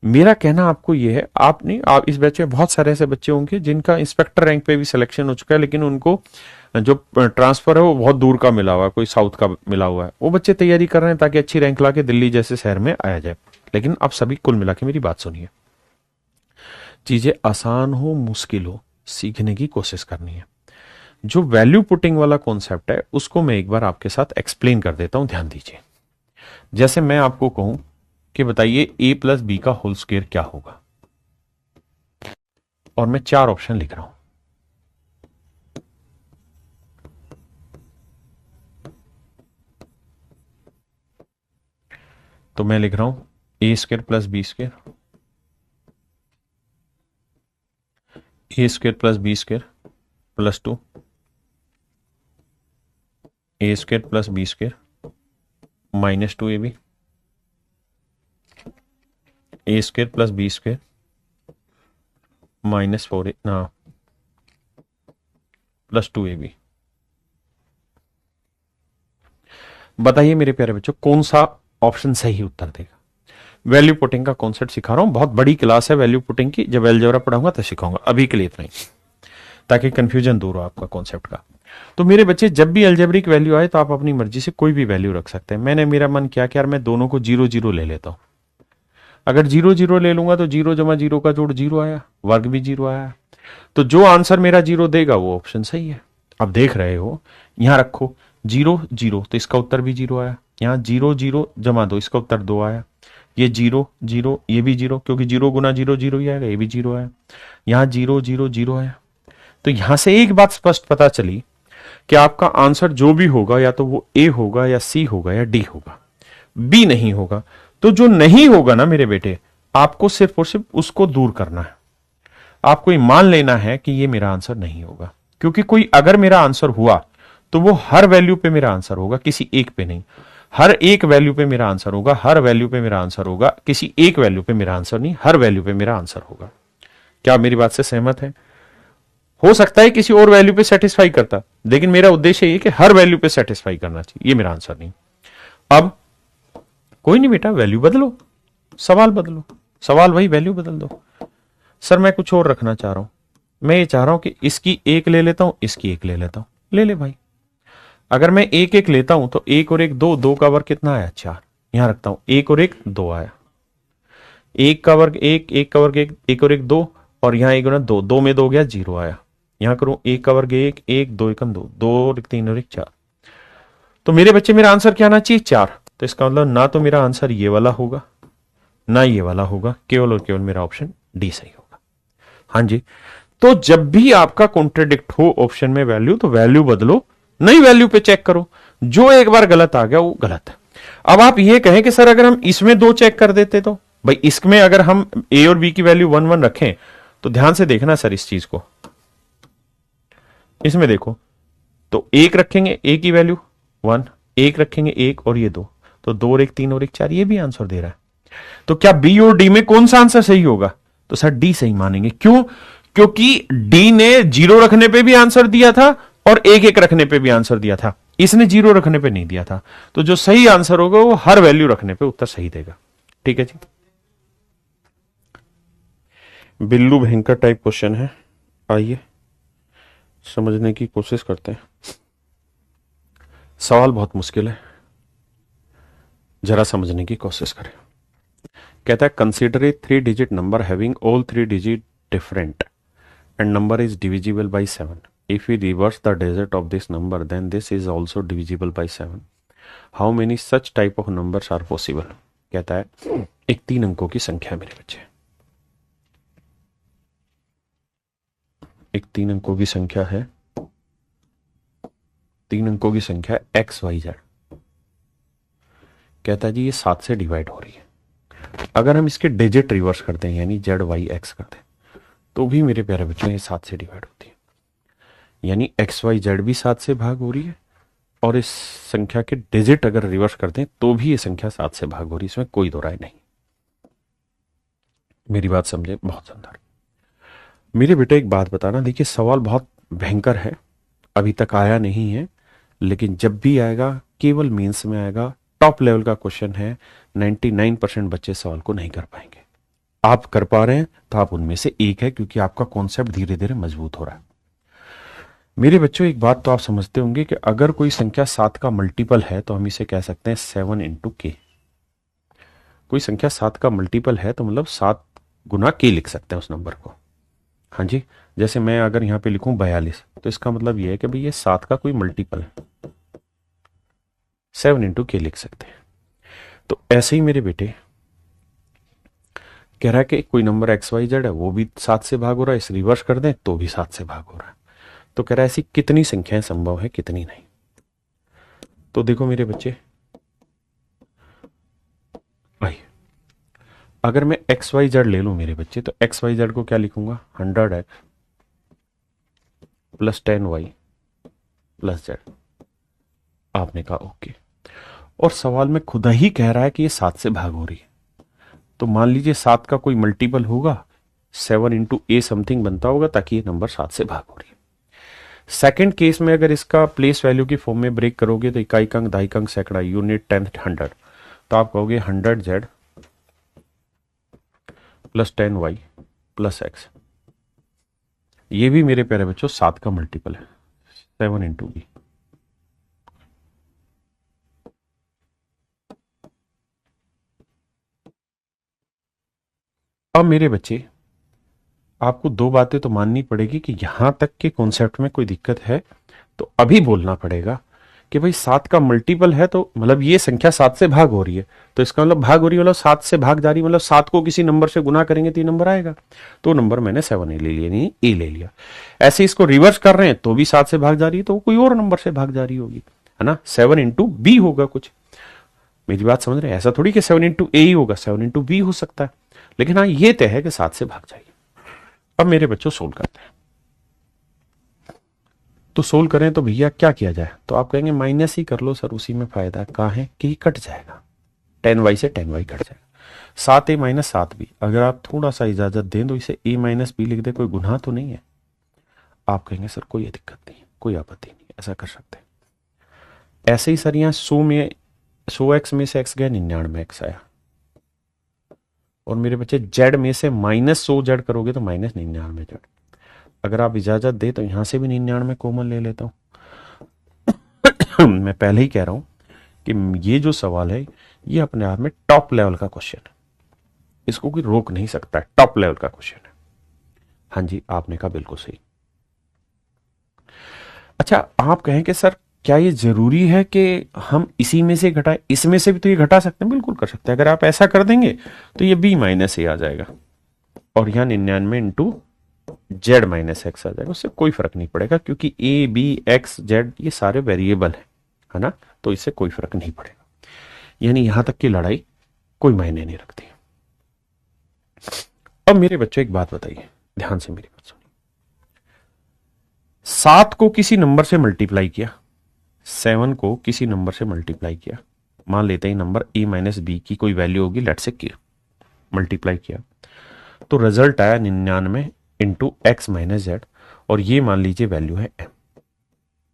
मेरा कहना आपको यह है, आप नहीं, आप इस बैच में बहुत सारे ऐसे बच्चे होंगे जिनका इंस्पेक्टर रैंक पे भी सिलेक्शन हो चुका है, लेकिन उनको जो ट्रांसफर है वो बहुत दूर का मिला हुआ है, कोई साउथ का मिला हुआ है। वो बच्चे तैयारी कर रहे हैं ताकि अच्छी रैंक ला के दिल्ली जैसे शहर में आया जाए। लेकिन आप सभी कुल मिला के मेरी बात सुनिए, चीजें आसान हो मुश्किल हो, सीखने की कोशिश करनी है। जो वैल्यू पुटिंग वाला कॉन्सेप्ट है उसको मैं एक बार आपके साथ एक्सप्लेन कर देता हूं, ध्यान दीजिए। जैसे मैं आपको कहूं कि बताइए a प्लस बी का होल स्क्वायर क्या होगा, और मैं 4 ऑप्शन लिख रहा हूं। तो मैं लिख रहा हूं a square plus b square, a square plus b square plus 2, a square plus b square -2ab, a square plus b square -4 ना प्लस 2ab। बताइए मेरे प्यारे बच्चों कौन सा ऑप्शन सही उत्तर देगा? वैल्यू पुटिंग का कॉन्सेप्ट सिखा रहा हूं, बहुत बड़ी क्लास है वैल्यू पुटिंग की, जब अलजेब्रा पढ़ाऊंगा तो सिखाऊंगा, अभी के लिए इतना ही, ताकि कंफ्यूजन दूर हो आपका कॉन्सेप्ट का। तो मेरे बच्चे जब भी अलजेब्रिक वैल्यू आए तो आप अपनी मर्जी से कोई भी वैल्यू रख सकते हैं। मेरा मन क्या कि यार मैं दोनों को 0 0 ले लेता हूं। अगर 0 0 ले लूंगा तो 0 जमा 0 का जोड़ 0 आया, वर्ग भी 0 आया, तो जो आंसर मेरा 0 देगा वो ऑप्शन सही है। अब देख रहे हो, यहां रखो 0 0, तो इसका उत्तर भी 0 आया। यहां 0 0 जमा 2, इसका उत्तर 2 आया। ये 0 0, ये भी 0, क्योंकि 0 गुना 0 0 ही आएगा, ये भी 0 आया। यहां 0 0 0 आया। तो यहां से एक बात स्पष्ट पता चली कि आपका आंसर जो भी होगा या तो वो ए होगा या सी होगा या डी होगा, बी नहीं होगा। तो जो नहीं होगा ना मेरे बेटे, आपको सिर्फ और सिर्फ उसको दूर करना है। आपको ये मान लेना है कि ये मेरा आंसर नहीं होगा, क्योंकि कोई अगर मेरा आंसर हुआ तो वो हर वैल्यू पे मेरा आंसर होगा, किसी एक पे नहीं। हर एक वैल्यू पे मेरा आंसर होगा, हर वैल्यू पे मेरा आंसर होगा, किसी एक वैल्यू पे मेरा आंसर नहीं, हर वैल्यू पे मेरा आंसर होगा। क्या आप मेरी बात से सहमत है? हो सकता है किसी और वैल्यू पे सेटिस्फाई करता, लेकिन मेरा उद्देश्य ये कि हर वैल्यू पे सेटिस्फाई करना चाहिए, ये मेरा आंसर नहीं। अब कोई नहीं बेटा, वैल्यू बदलो, सवाल बदलो, सवाल वही, वैल्यू बदल दो। सर मैं कुछ और रखना चाह रहा हूं, मैं ये चाह रहा हूं कि इसकी एक ले लेता हूं, इसकी एक ले लेता हूं, ले ले भाई। अगर मैं एक एक लेता हूं तो एक और एक दो, दो का वर्ग कितना आया, 4, यहां रखता हूं, एक और एक 2 आया, एक का वर्ग एक, एक का वर्ग एक, एक और एक 2, और यहां एक गुना 2, 2 में 2 गया 0 आया। यहां करूं एक का वर्ग एक, एक 2 एकम 2, 2 और 3 और 1 4। तो मेरे बच्चे मेरा आंसर क्या आना चाहिए, 4। तो इसका मतलब ना तो मेरा आंसर ये वाला होगा ना ये वाला होगा, केवल और केवल मेरा ऑप्शन डी सही होगा। हाँ जी, तो जब भी आपका कॉन्ट्रेडिक्ट हो ऑप्शन में वैल्यू, तो वैल्यू बदलो, नई वैल्यू पे चेक करो, जो एक बार गलत आ गया वो गलत है। अब आप ये कहें कि सर अगर हम इसमें 2 चेक कर देते, तो भाई इसमें अगर हम ए और बी की वैल्यू 1 1 रखें, तो ध्यान से देखना सर इस चीज को, इसमें देखो, तो एक रखेंगे ए की वैल्यू 1, एक रखेंगे एक और ये 2, तो 2 और 1 3 और 1 4, ये भी आंसर दे रहा है। तो क्या बी और डी में कौन सा आंसर सही होगा, तो सर डी सही मानेंगे। क्यों, क्योंकि डी ने 0 रखने पे भी आंसर दिया था और 1 1 रखने पे भी आंसर दिया था, इसने 0 रखने पे नहीं दिया था। तो जो सही आंसर होगा वो हर वैल्यू रखने पे उत्तर सही देगा। ठीक है जी, बिल्लू भयंकर टाइप क्वेश्चन है, आइए समझने की कोशिश करते हैं। सवाल बहुत मुश्किल है, जरा समझने की कोशिश करें। कहता है consider a 3 digit number having all 3 digit different and number is divisible by 7। If we reverse the digit of this number then this is also divisible by 7। How many such type of numbers are possible. कहता है एक 3 अंकों की संख्या है मेरे बच्चे, एक 3 अंकों की संख्या है, 3 अंकों की संख्या एक्स वाई जेड। कहता है जी ये 7 से डिवाइड हो रही है। अगर हम इसके डिजिट रिवर्स करते हैं, यानी जेड वाई एक्स करते हैं, तो भी मेरे प्यारे बच्चों ये 7 से डिवाइड होती है, यानी एक्स वाई जेड भी 7 से भाग हो रही है, और इस संख्या के डिजिट अगर रिवर्स करते हैं तो भी ये संख्या 7 से भाग हो रही है, इसमें कोई दो राय नहीं। मेरी बात समझे, बहुत सुंदर। मेरे बेटे एक बात बताना, देखिए सवाल बहुत भयंकर है, अभी तक आया नहीं है, लेकिन जब भी आएगा केवल मेंस में आएगा, टॉप लेवल का क्वेश्चन है, 99% बच्चे सवाल को नहीं कर पाएंगे। आप कर पा रहे हैं तो आप उनमें से एक है, क्योंकि आपका कॉन्सेप्ट धीरे धीरे मजबूत हो रहा है। मेरे बच्चों एक बात तो आप समझते होंगे कि अगर कोई संख्या 7 का मल्टीपल है तो हम इसे कह सकते हैं 7 इंटू के। कोई संख्या 7 का मल्टीपल है तो मतलब 7 गुना के लिख सकते हैं उस नंबर को। हाँ जी, जैसे मैं अगर यहां पे लिखूं 42, तो इसका मतलब यह है कि भाई ये 7 का कोई मल्टीपल है, 7 इंटू के लिख सकते हैं। तो ऐसे ही मेरे बेटे कह रहा है कि कोई नंबर एक्स वाई जेड है, वो भी 7 से भाग हो रहा है, इस रिवर्स कर दें तो भी 7 से भाग हो रहा है। तो कह रहा है ऐसी कितनी संख्याएं संभव है, कितनी नहीं। तो देखो मेरे बच्चे भाई, अगर मैं एक्स वाई जेड ले लूं मेरे बच्चे, तो एक्स वाई जेड को क्या लिखूंगा, 100x plus 10y plus Z. आपने कहा ओके, और सवाल में खुदा ही कह रहा है कि ये 7 से भाग हो रही है, तो मान लीजिए 7 का कोई मल्टीपल होगा, 7 इंटू ए समथिंग बनता होगा, ताकि ये नंबर 7 से भाग हो रही है। सेकंड केस में अगर इसका प्लेस वैल्यू की फॉर्म में ब्रेक करोगे, तो इकाई अंक, दहाई अंक, सैकड़ा, यूनिट, टेंथ, 100, तो आप कहोगे 100z plus 10y plus x। ये भी मेरे प्यारे बच्चों 7 का मल्टीपल है, 7 इंटू बी। अब मेरे बच्चे आपको 2 बातें तो माननी पड़ेगी कि यहां तक के कॉन्सेप्ट में कोई दिक्कत है तो अभी बोलना पड़ेगा कि भाई 7 का मल्टीपल है, तो मतलब ये संख्या 7 से भाग हो रही है, तो इसका मतलब भाग हो रही है मतलब 7 से भाग जा रही है, मतलब 7 को किसी नंबर से गुना करेंगे तो ये नंबर आएगा। तो नंबर मैंने 7 ले लिया, नहीं ए ले लिया। ऐसे इसको रिवर्स कर रहे हैं तो भी 7 से भाग जा रही है, तो कोई और नंबर से भाग जा रही होगी, है ना, 7 इंटू बी होगा कुछ। मेरी बात समझ रहे हैं, ऐसा थोड़ी कि 7 इंटू ए ही होगा, 7 इंटू बी हो सकता है, लेकिन हाँ ये तय है कि 7 से भाग जाएगी। अब मेरे बच्चों सोल्व करते हैं, तो सोल्व करें तो भैया क्या किया जाए, तो आप कहेंगे माइनस ही कर लो सर, उसी में फायदा कहाँ है कि कट जाएगा, 10y से 10y कट जाएगा, 7a माइनस 7b। अगर आप थोड़ा सा इजाजत दें तो इसे a माइनस बी लिख दे, कोई गुनाह तो नहीं है। आप कहेंगे सर कोई दिक्कत नहीं, कोई आपत्ति नहीं, ऐसा कर सकते हैं। ऐसे ही सर यहाँ 100x में से x गया, 99x आया, और मेरे बच्चे z में से -100z करोगे तो -99z। अगर आप इजाजत दे तो यहां से भी 99 कॉमन ले लेता हूं। मैं पहले ही कह रहा हूं कि ये जो सवाल है ये अपने आप में टॉप लेवल का क्वेश्चन है, इसको कोई रोक नहीं सकता है, टॉप लेवल का क्वेश्चन है। हाँ जी, आपने कहा बिल्कुल सही। अच्छा, आप कहें कि सर क्या ये जरूरी है कि हम इसी में से घटाएं, इसमें से भी तो ये घटा सकते हैं? बिल्कुल कर सकते हैं। अगर आप ऐसा कर देंगे तो ये b माइनस ए आ जाएगा और यहां 99 इंटू जेड माइनस एक्स आ जाएगा, उससे कोई फर्क नहीं पड़ेगा क्योंकि ए बी एक्स जेड ये सारे वेरिएबल है ना, तो इससे कोई फर्क नहीं पड़ेगा। यानी यहां तक की लड़ाई कोई मायने नहीं रखती। अब मेरे बच्चों एक बात बताइए, ध्यान से मेरी बात सुनिए। 7 को किसी नंबर से मल्टीप्लाई किया, 7 को किसी नंबर से मल्टीप्लाई किया, मान लेते हैं नंबर a माइनस बी की कोई वैल्यू होगी, लेट से की मल्टीप्लाई किया तो रिजल्ट आया 99 इंटू एक्स माइनस जेड, और ये मान लीजिए वैल्यू है m,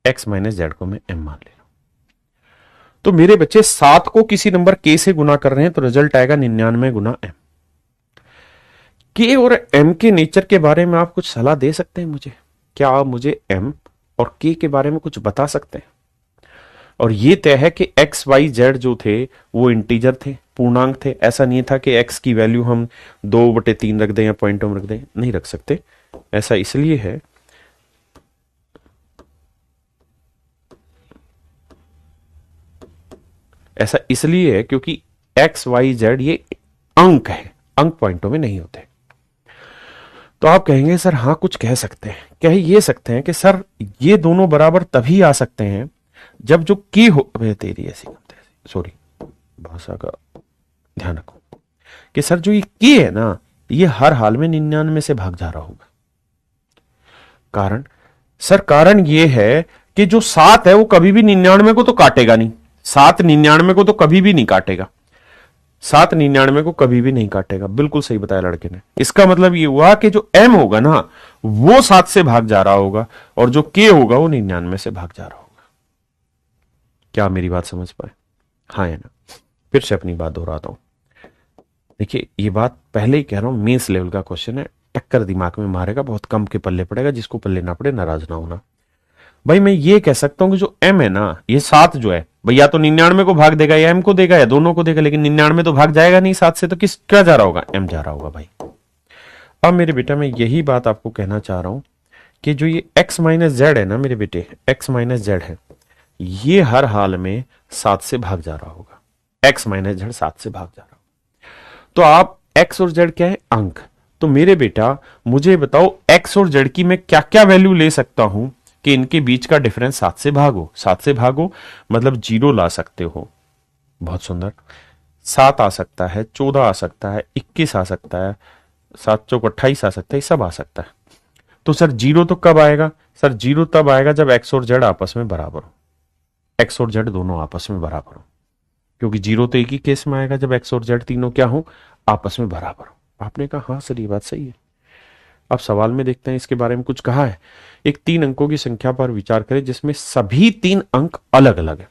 x माइनस जेड को मैं m मान ले रहा हूं। तो मेरे बच्चे 7 को किसी नंबर k से गुना कर रहे हैं तो रिजल्ट आएगा 99 गुना m। k और m के नेचर के बारे में आप कुछ सलाह दे सकते हैं मुझे? क्या आप मुझे m और k के बारे में कुछ बता सकते हैं? और ये तय है कि x y z जो थे वो इंटीजर थे, पूर्णांक थे। ऐसा नहीं था कि x की वैल्यू हम 2/3 रख दें या पॉइंटों में रख दें, नहीं रख सकते। ऐसा इसलिए है क्योंकि x y z ये अंक है, अंक पॉइंटों में नहीं होते। तो आप कहेंगे सर हाँ कुछ कह सकते हैं, कह ये सकते हैं कि सर ये दोनों बराबर तभी आ सकते हैं जब जो की हो, तेरी ऐसी सॉरी भाषा का ध्यान रखो, कि सर जो ये की है ना ये हर हाल में 99 से भाग जा रहा होगा। कारण ये है कि जो 7 है वो कभी भी 99 को तो काटेगा नहीं, 7 99 को तो कभी भी नहीं काटेगा, 7 99 को कभी भी नहीं काटेगा। बिल्कुल सही बताया लड़के ने। इसका मतलब ये हुआ कि जो m होगा ना वो 7 से भाग जा रहा होगा और जो k होगा वो 99 से भाग जा रहा होगा। क्या मेरी बात समझ पाए? हाँ या ना? फिर से अपनी बात दोहराता हूं। देखिए ये बात पहले ही कह रहा हूं, मेंस लेवल का क्वेश्चन है, टक्कर दिमाग में मारेगा, बहुत कम के पल्ले पड़ेगा, जिसको पल्ले ना पड़े नाराज ना होना। भाई मैं ये कह सकता हूं कि जो m है ना ये 7 जो है भाई या तो 99 को भाग देगा या m को देगा या दोनों को देगा, लेकिन 99 तो भाग जाएगा नहीं 7 से, तो किस क्या जा रहा होगा? m जा रहा होगा भाई। अब मेरे बेटा मैं यही बात आपको कहना चाह रहा हूं कि जो ये x माइनस जेड है ना मेरे बेटे, x माइनस जेड है, ये हर हाल में 7 से भाग जा रहा होगा। x माइनस जेड 7 से भाग जा रहा होगा। तो आप x और z क्या है? अंक। तो मेरे बेटा मुझे बताओ x और z की मैं क्या क्या वैल्यू ले सकता हूं कि इनके बीच का डिफरेंस 7 से भागो। 7 से भागो मतलब 0 ला सकते हो, बहुत सुंदर। 7 आ सकता है, 14 आ सकता है, 21 आ सकता है, 7 चौक 28 आ सकता है, सब आ सकता है। तो सर 0 तो कब आएगा? सर 0 तब आएगा जब x और z आपस में बराबर हो, x और z दोनों आपस में बराबर हो, क्योंकि 0 तो एक ही केस में आएगा जब x और z तीनों क्या हो? आपस में बराबर हो। आपने कहा हाँ सर ये बात सही है। अब सवाल में देखते हैं इसके बारे में कुछ कहा है। एक 3 अंकों की संख्या पर विचार करें जिसमें सभी 3 अंक अलग अलग है।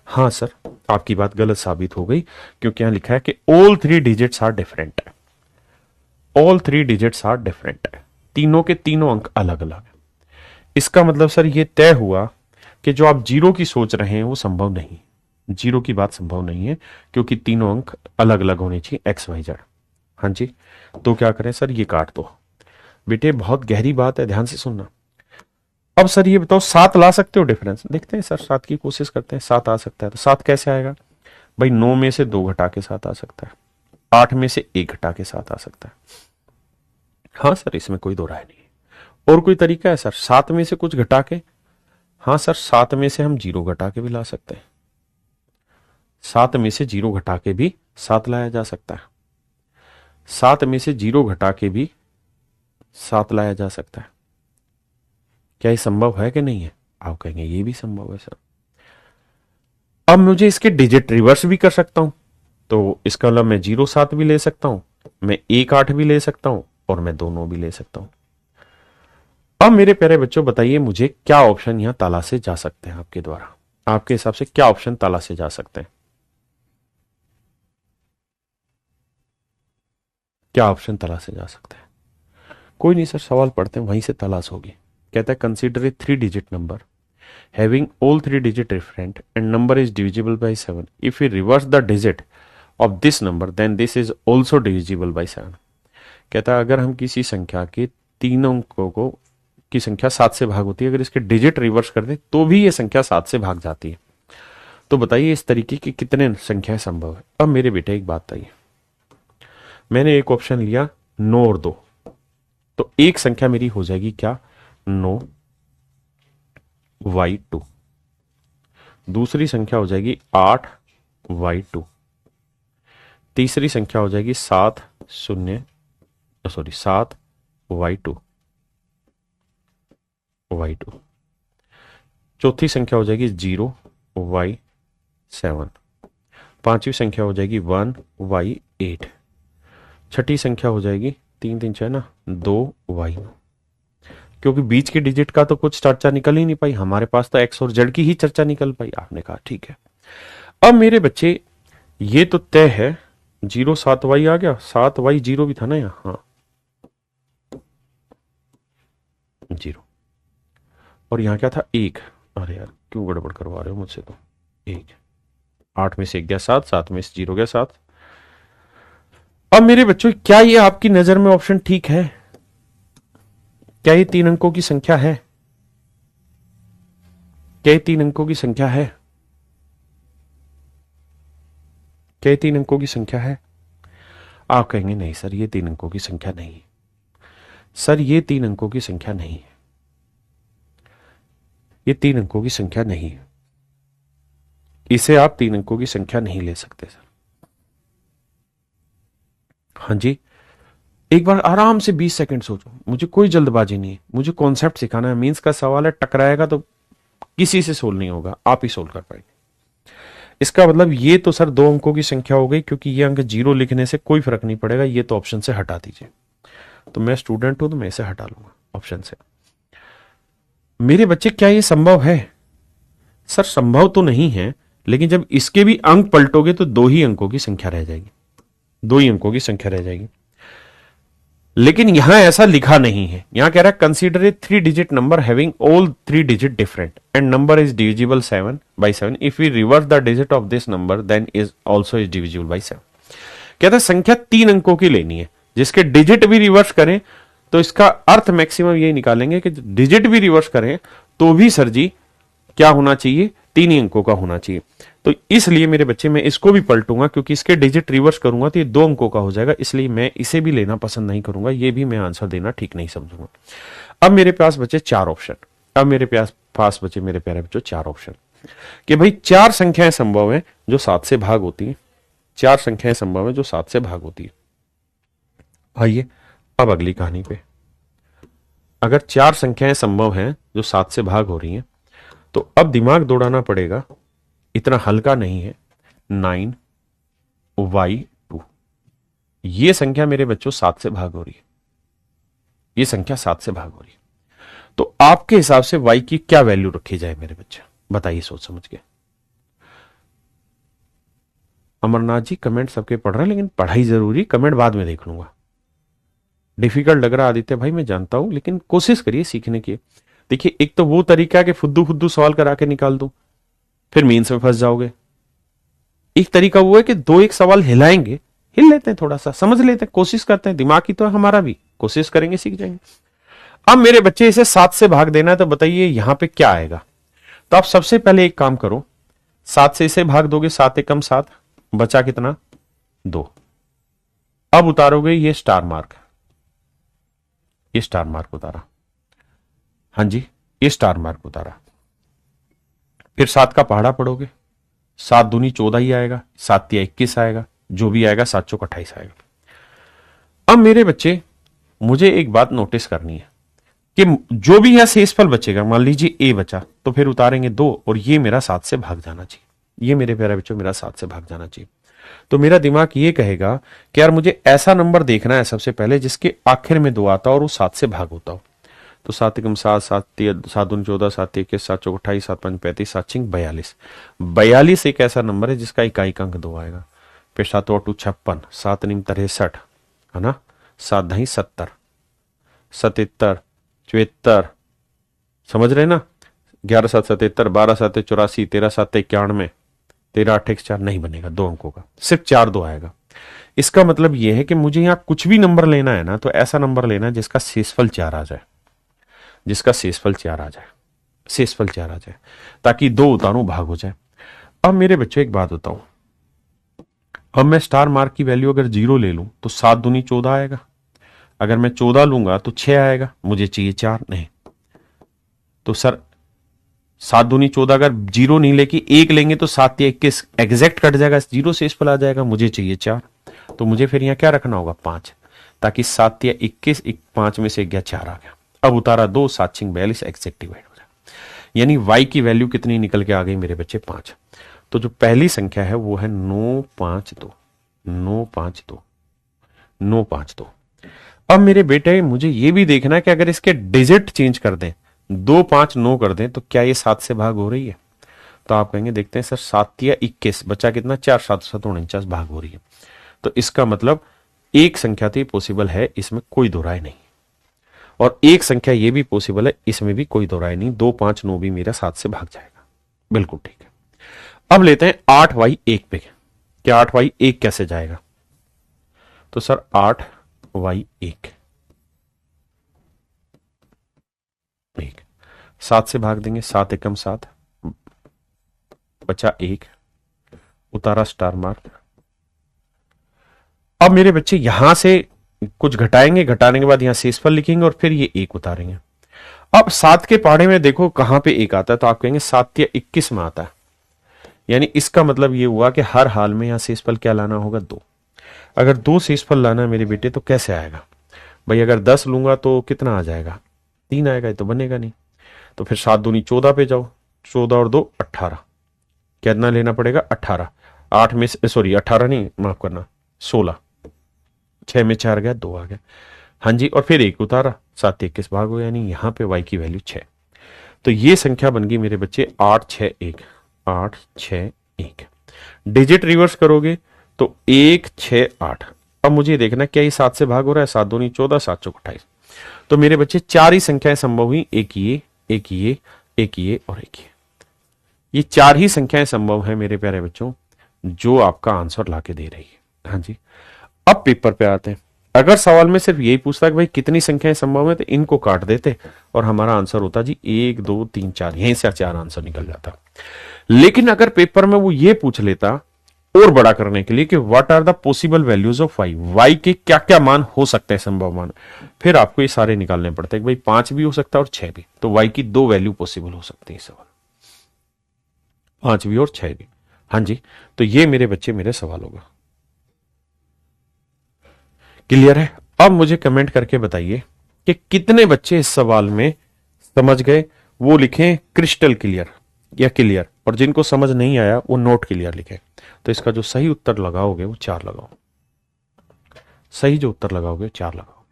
हाँ सर आपकी बात गलत साबित हो गई, क्योंकि यहां लिखा है कि ऑल 3 डिजिट्स आर डिफरेंट है, ऑल 3 डिजिट्स आर डिफरेंट है, तीनों के तीनों अंक अलग अलग है। इसका मतलब सर ये तय हुआ कि जो आप 0 की सोच रहे हैं वो संभव नहीं, 0 की बात संभव नहीं है, क्योंकि तीनों अंक अलग अलग होने चाहिए x y z। हाँ जी, तो क्या करें सर? ये काट दो बेटे, बहुत गहरी बात है, ध्यान से सुनना। अब सर ये बताओ 7 ला सकते हो डिफरेंस? देखते हैं सर, 7 की कोशिश करते हैं। 7 आ सकता है तो 7 कैसे आएगा भाई? 9 में से 2 घटा के 7 आ सकता है, 8 में से 1 घटा के 7 आ सकता है। हाँ सर इसमें कोई दो राय नहीं है। और कोई तरीका है सर 7 में से कुछ घटा के? हाँ सर 7 में से हम 0 घटा के भी ला सकते हैं, 7 में से 0 घटा के भी 7 लाया जा सकता है, 7 में से 0 घटा के भी 7 लाया जा सकता है। क्या ये संभव है कि नहीं है? आप कहेंगे ये भी संभव है सर। अब मुझे इसके डिजिट रिवर्स भी कर सकता हूं, तो इसका मतलब मैं 0 7 भी ले सकता हूं, मैं 1 8 भी ले सकता हूं और मैं दोनों भी ले सकता हूं। अब मेरे प्यारे बच्चों बताइए मुझे क्या ऑप्शन यहां ताला से जा सकते हैं आपके द्वारा, आपके हिसाब से क्या ऑप्शन ताला से जा सकते हैं, क्या ऑप्शन ताला से जा सकते हैं? कोई नहीं सर, सवाल पढ़ते हैं वहीं से तलाश होगी। कहता है consider a 3 digit number having all 3 digit different and number is divisible by 7। If you reverse the digit of this number then this is also divisible by 7। कहता है अगर हम किसी संख्या के तीनों अंकों को की संख्या 7 से भाग होती है, अगर इसके डिजिट रिवर्स कर दे तो भी ये संख्या 7 से भाग जाती है। तो बताइए इस तरीके की कितने संख्याएं संभव है? अब मेरे बेटे एक बात बताइए, मैंने एक ऑप्शन लिया 9 और 2, तो एक संख्या मेरी हो जाएगी क्या 9y2, दूसरी संख्या हो जाएगी 8y2, तीसरी संख्या हो जाएगी 7y2, चौथी संख्या हो जाएगी 0y7, पांचवी संख्या हो जाएगी 1y8, छठी संख्या हो जाएगी 3 3 6 ना 2y। क्योंकि बीच के डिजिट का तो कुछ चर्चा निकल ही नहीं पाई, हमारे पास तो एक्स और जेड की ही चर्चा निकल पाई। आपने कहा ठीक है। अब मेरे बच्चे ये तो तय है 0 7y आ गया, 7y0 भी था ना यहाँ, हाँ 0, और यहाँ क्या था 1। अरे यार क्यों गड़बड़ करवा रहे हो मुझसे, तो 1, 8 में से 1 गया 7, 7 में से 0 गया 7। अब मेरे बच्चों क्या ये आपकी नजर में ऑप्शन ठीक है? क्या ये 3 अंकों की संख्या है? क्या ये 3 अंकों की संख्या है? क्या ये 3 अंकों की संख्या है? आप कहेंगे नहीं सर ये 3 अंकों की संख्या नहीं है। सर ये 3 अंकों की संख्या नहीं है, ये 3 अंकों की संख्या नहीं है, इसे आप 3 अंकों की संख्या नहीं ले सकते सर। हाँ जी, एक बार आराम से 20 सेकंड सोचो, मुझे कोई जल्दबाजी नहीं है, मुझे कॉन्सेप्ट सिखाना है। मींस का सवाल है, टकराएगा तो किसी से सोल्व नहीं होगा, आप ही सोल्व कर पाएंगे। इसका मतलब ये तो सर 2 अंकों की संख्या हो गई, क्योंकि ये अंक 0 लिखने से कोई फर्क नहीं पड़ेगा, ये तो ऑप्शन से हटा दीजिए। तो मैं स्टूडेंट हूं तो मैं इसे हटा लूंगा ऑप्शन से। मेरे बच्चे क्या ये संभव है? सर संभव तो नहीं है, लेकिन जब इसके भी अंक पलटोगे तो 2 ही अंकों की संख्या रह जाएगी, 2 ही अंकों की संख्या रह जाएगी। लेकिन यहां ऐसा लिखा नहीं है, यहां कह रहा है consider a 3 digit number having all 3 digit different and number is divisible 7 by 7। If we reverse the digit of this number then is also is divisible by 7। कहता है संख्या 3 अंकों की लेनी है, जिसके डिजिट भी रिवर्स करें तो इसका अर्थ मैक्सिमम ये निकालेंगे कि डिजिट भी रिवर्स करें तो भी सर जी क्या होना चाहिए, 3 ही अंकों का होना चाहिए। तो इसलिए मेरे बच्चे मैं इसको भी पलटूंगा, क्योंकि इसके डिजिट रिवर्स करूंगा तो ये 2 अंकों का हो जाएगा, इसलिए मैं इसे भी लेना पसंद नहीं करूंगा, ये भी मैं आंसर देना ठीक नहीं समझूंगा। अब मेरे पास बचे 4 ऑप्शन। अब मेरे पास बचे मेरे प्यारे बच्चों 4 ऑप्शन कि भाई 4 संख्याएं संभव है जो 7 से भाग होती है, 4 संख्याएं संभव है जो 7 से भाग होती है। आइए अब अगली कहानी पे। अगर 4 संख्याएं संभव हैं जो 7 से भाग हो रही हैं, तो अब दिमाग दौड़ाना पड़ेगा, इतना हल्का नहीं है। 9y2 ये संख्या मेरे बच्चों 7 से भाग हो रही है, ये संख्या 7 से भाग हो रही है। तो आपके हिसाब से y की क्या वैल्यू रखी जाए मेरे बच्चे, बताइए सोच समझ के। अमरनाथ जी कमेंट सबके पढ़ रहे हैं, लेकिन पढ़ाई जरूरी, कमेंट बाद में देख लूंगा। डिफिकल्ट लग रहा आदित्य भाई मैं जानता हूं, लेकिन कोशिश करिए सीखने की। देखिए एक तो वो तरीका है कि फुद्दू फुद्दू सवाल करा के निकाल दूं, फिर मीन्स में फंस जाओगे। एक तरीका वो है कि 2 एक सवाल हिलाएंगे, हिल लेते हैं, थोड़ा सा समझ लेते हैं, कोशिश करते हैं, दिमाग की तो हमारा भी, कोशिश करेंगे सीख जाएंगे। अब मेरे बच्चे इसे 7 से भाग देना है, तो बताइए यहां पे क्या आएगा। तो आप सबसे पहले एक काम करो, 7 से इसे भाग दोगे, 7 एकम 7, बचा कितना 2। अब उतारोगे ये स्टार मार्क, ये स्टार मार्क उतारा, हाँ जी ये स्टार मार्क उतारा। फिर 7 का पहाड़ा पढ़ोगे, 7 दूनी 14 ही आएगा, 7 तिया 21 आएगा, जो भी आएगा 7 चौक 28 आएगा। अब मेरे बच्चे मुझे एक बात नोटिस करनी है कि जो भी यहां शेषफल बचेगा, मान लीजिए ए बचा, तो फिर उतारेंगे 2 और ये मेरा 7 से भाग जाना चाहिए, ये मेरे प्यारे बच्चों मेरा 7 से भाग जाना चाहिए। तो मेरा दिमाग ये कहेगा कि यार मुझे ऐसा नंबर देखना है सबसे पहले जिसके आखिर में 2 आता और वो 7 से भाग होता हो। तो 7 एकम 7, 7 दूनी 14, 7 21, 7 चौक 28, 7 5 35, 7 6 42। 42 एक ऐसा नंबर है जिसका इकाई अंक 2 आएगा। फिर 7 और 2 56, 7 नीम 63, है ना, 7 दही 70, 77, 74, समझ रहे ना, 11 7 77, 12 7 84, 13 7 91, 13 8 4 नहीं बनेगा 2 अंकों का, सिर्फ 4 2 आएगा। इसका मतलब यह है कि मुझे यहां कुछ भी नंबर लेना है ना, तो ऐसा नंबर लेना है जिसका शेषफल 4 आ जाए, जिसका शेषफल 4 आ जाए, शेषफल 4 आ जाए, ताकि 2 उतारू भाग हो जाए। अब मेरे बच्चे एक बात बताऊं, अब मैं स्टार मार्क की वैल्यू अगर 0 ले लूं तो 7 दूनी 14 आएगा, अगर मैं 14 लूंगा तो 6 आएगा, मुझे चाहिए 4, नहीं तो सर 7 दूनी 14, अगर 0 नहीं लेके 1 लेंगे तो 7 या 21 एग्जैक्ट कट जाएगा, 0 शेषफल आ जाएगा, मुझे चाहिए 4, तो मुझे फिर यहां क्या रखना होगा 5, ताकि 7 या 21, 5 में से गया 4 आ गया। अब उतारा 2, 7 6 42 एग्जैक्ट डिवाइड हो जाए, यानी y की वैल्यू कितनी निकल के आ गई मेरे बच्चे 5। तो जो पहली संख्या है वो है 952, 952, 952। अब मेरे बेटे मुझे ये भी देखना है कि अगर इसके डिजिट चेंज कर दें, 2 5 9 कर दें, तो क्या ये 7 से भाग हो रही है? तो आप कहेंगे देखते हैं सर 7 या 21, बचा कितना 4, 7 7 49 भाग हो रही है। तो इसका मतलब एक संख्या तो पॉसिबल है, इसमें कोई दो राय नहीं, और एक संख्या ये भी पॉसिबल है, इसमें भी कोई दो राय नहीं, 2 5 9 भी मेरा 7 से भाग जाएगा, बिल्कुल ठीक है। अब लेते हैं 8y1 पे, क्या 8y1 कैसे जाएगा? तो सर 8y1 7 से भाग देंगे, 7 एकम 7, बचा 1, उतारा स्टार मार्क। अब मेरे बच्चे यहां से कुछ घटाएंगे, घटाने के बाद यहां शेषफल लिखेंगे और फिर ये 1 उतारेंगे। अब 7 के पहाड़े में देखो कहां पे 1 आता है, तो आप कहेंगे 7 या 21 में आता है, यानी इसका मतलब ये हुआ कि हर हाल में यहां शेषफल क्या लाना होगा 2। अगर 2 शेषफल लाना है मेरे बेटे तो कैसे आएगा भाई? अगर 10 लूंगा तो कितना आ जाएगा? 3 आएगा, ये तो बनेगा नहीं। तो फिर 7 दूनी 14 पे जाओ, 14 और 2 18, कितना लेना पड़ेगा 18, 8 में से सॉरी 18 नहीं, माफ करना 16, 6 में 4 गया, 2 आ गया, हाँ जी, और फिर 1 उतारा, 7 21 भाग हो, यानी यहां पे y की वैल्यू 6। तो ये संख्या बन गई मेरे बच्चे 8 6 1, 8 6 1। डिजिट रिवर्स करोगे तो 1 6 8। अब मुझे देखना क्या ये 7 से भाग हो रहा है? 7 दूनी 14, 7 चौक 28। तो मेरे बच्चे 4 ही संख्याएं संभव हुई, एक ये, एक ये, एक ये और एक ये 4 ही संख्याएं संभव है मेरे प्यारे बच्चों, जो आपका आंसर लाके दे रही है। हाँ जी, अब पेपर पे आते हैं। अगर सवाल में सिर्फ यही पूछता कि भाई कितनी संख्याएं संभव है, तो इनको काट देते और हमारा आंसर होता जी 1 2 3 4, यहीं से 4 आंसर निकल जाता। लेकिन अगर पेपर में वो ये पूछ लेता और बड़ा करने के लिए कि what are the possible values of y के क्या क्या मान हो सकते हैं, संभव मान, फिर आपको ये सारे निकालने पड़ते हैं कि भाई 5 भी हो सकता है और 6 भी। तो y की 2 वैल्यू पॉसिबल हो सकती है सवाल, 5 भी और 6 भी। हाँ जी, तो ये मेरे बच्चे मेरे सवाल होगा। क्लियर है? अब मुझे कमेंट करके बताइए कि कितने बच्चे इस सवाल में समझ गए, वो लिखें क्रिस्टल क्लियर या क्लियर, और जिनको समझ नहीं आया वो नोट क्लियर लिखे। तो इसका जो सही उत्तर लगाओगे वो 4 लगाओ, सही जो उत्तर लगाओगे 4 लगाओ।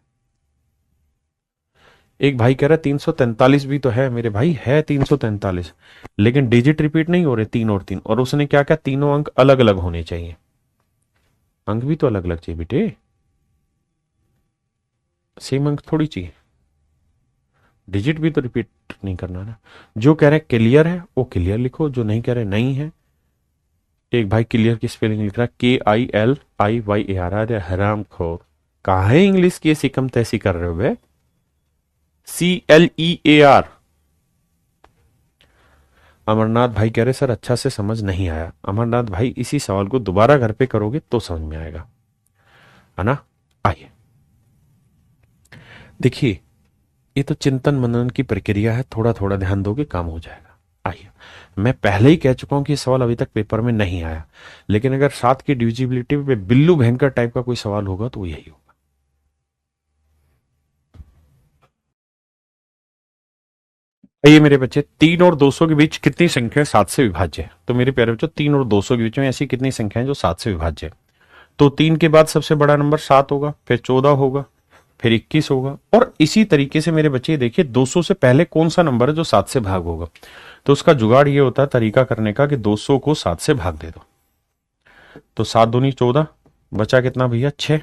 एक भाई कह रहा है 343 भी तो है मेरे भाई, है 343, लेकिन डिजिट रिपीट नहीं हो रहे 3 और 3, और उसने क्या कहा तीनों अंक अलग अलग होने चाहिए। अंक भी तो अलग अलग चाहिए बेटे, सेम अंक थोड़ी चाहिए, डिजिट भी तो रिपीट नहीं करना ना। जो कह रहे क्लियर है वो क्लियर लिखो, जो नहीं कह रहे नहीं है। एक भाई क्लियर की स्पेलिंग लिख रहा है KILIYAR, हराम खोर, कहा है इंग्लिश की सिकम तैसी कर रहे हो बे? CLEAR। अमरनाथ भाई कह रहे सर अच्छा से समझ नहीं आया। अमरनाथ भाई इसी सवाल को दोबारा घर पे करोगे तो समझ में आएगा, है ना? आइए देखिए, ये तो चिंतन मनन की प्रक्रिया है, थोड़ा थोड़ा ध्यान दोगे काम हो जाएगा। आइए, मैं पहले ही कह चुका हूं कि सवाल अभी तक पेपर में नहीं आया, लेकिन अगर 7 की डिविजिबिलिटी पे बिल्लू भयंकर टाइप का कोई सवाल होगा तो यही होगा। ये मेरे बच्चे 3 और 200 के बीच कितनी संख्या 7 से विभाज्य है? तो मेरे प्यारे बच्चों 3 और 200 के बीच में ऐसी कितनी संख्या है जो 7 से विभाज्य है? तो 3 के बाद सबसे बड़ा नंबर 7 होगा, फिर 14 होगा, फिर 21 होगा। और इसी तरीके से मेरे बच्चे देखिए 200 से पहले कौन सा नंबर है जो 7 से भाग होगा। तो उसका जुगाड़ ये होता है तरीका करने का कि 200 को 7 से भाग दे दो। तो 7 दूनी 14, बचा कितना भैया 6,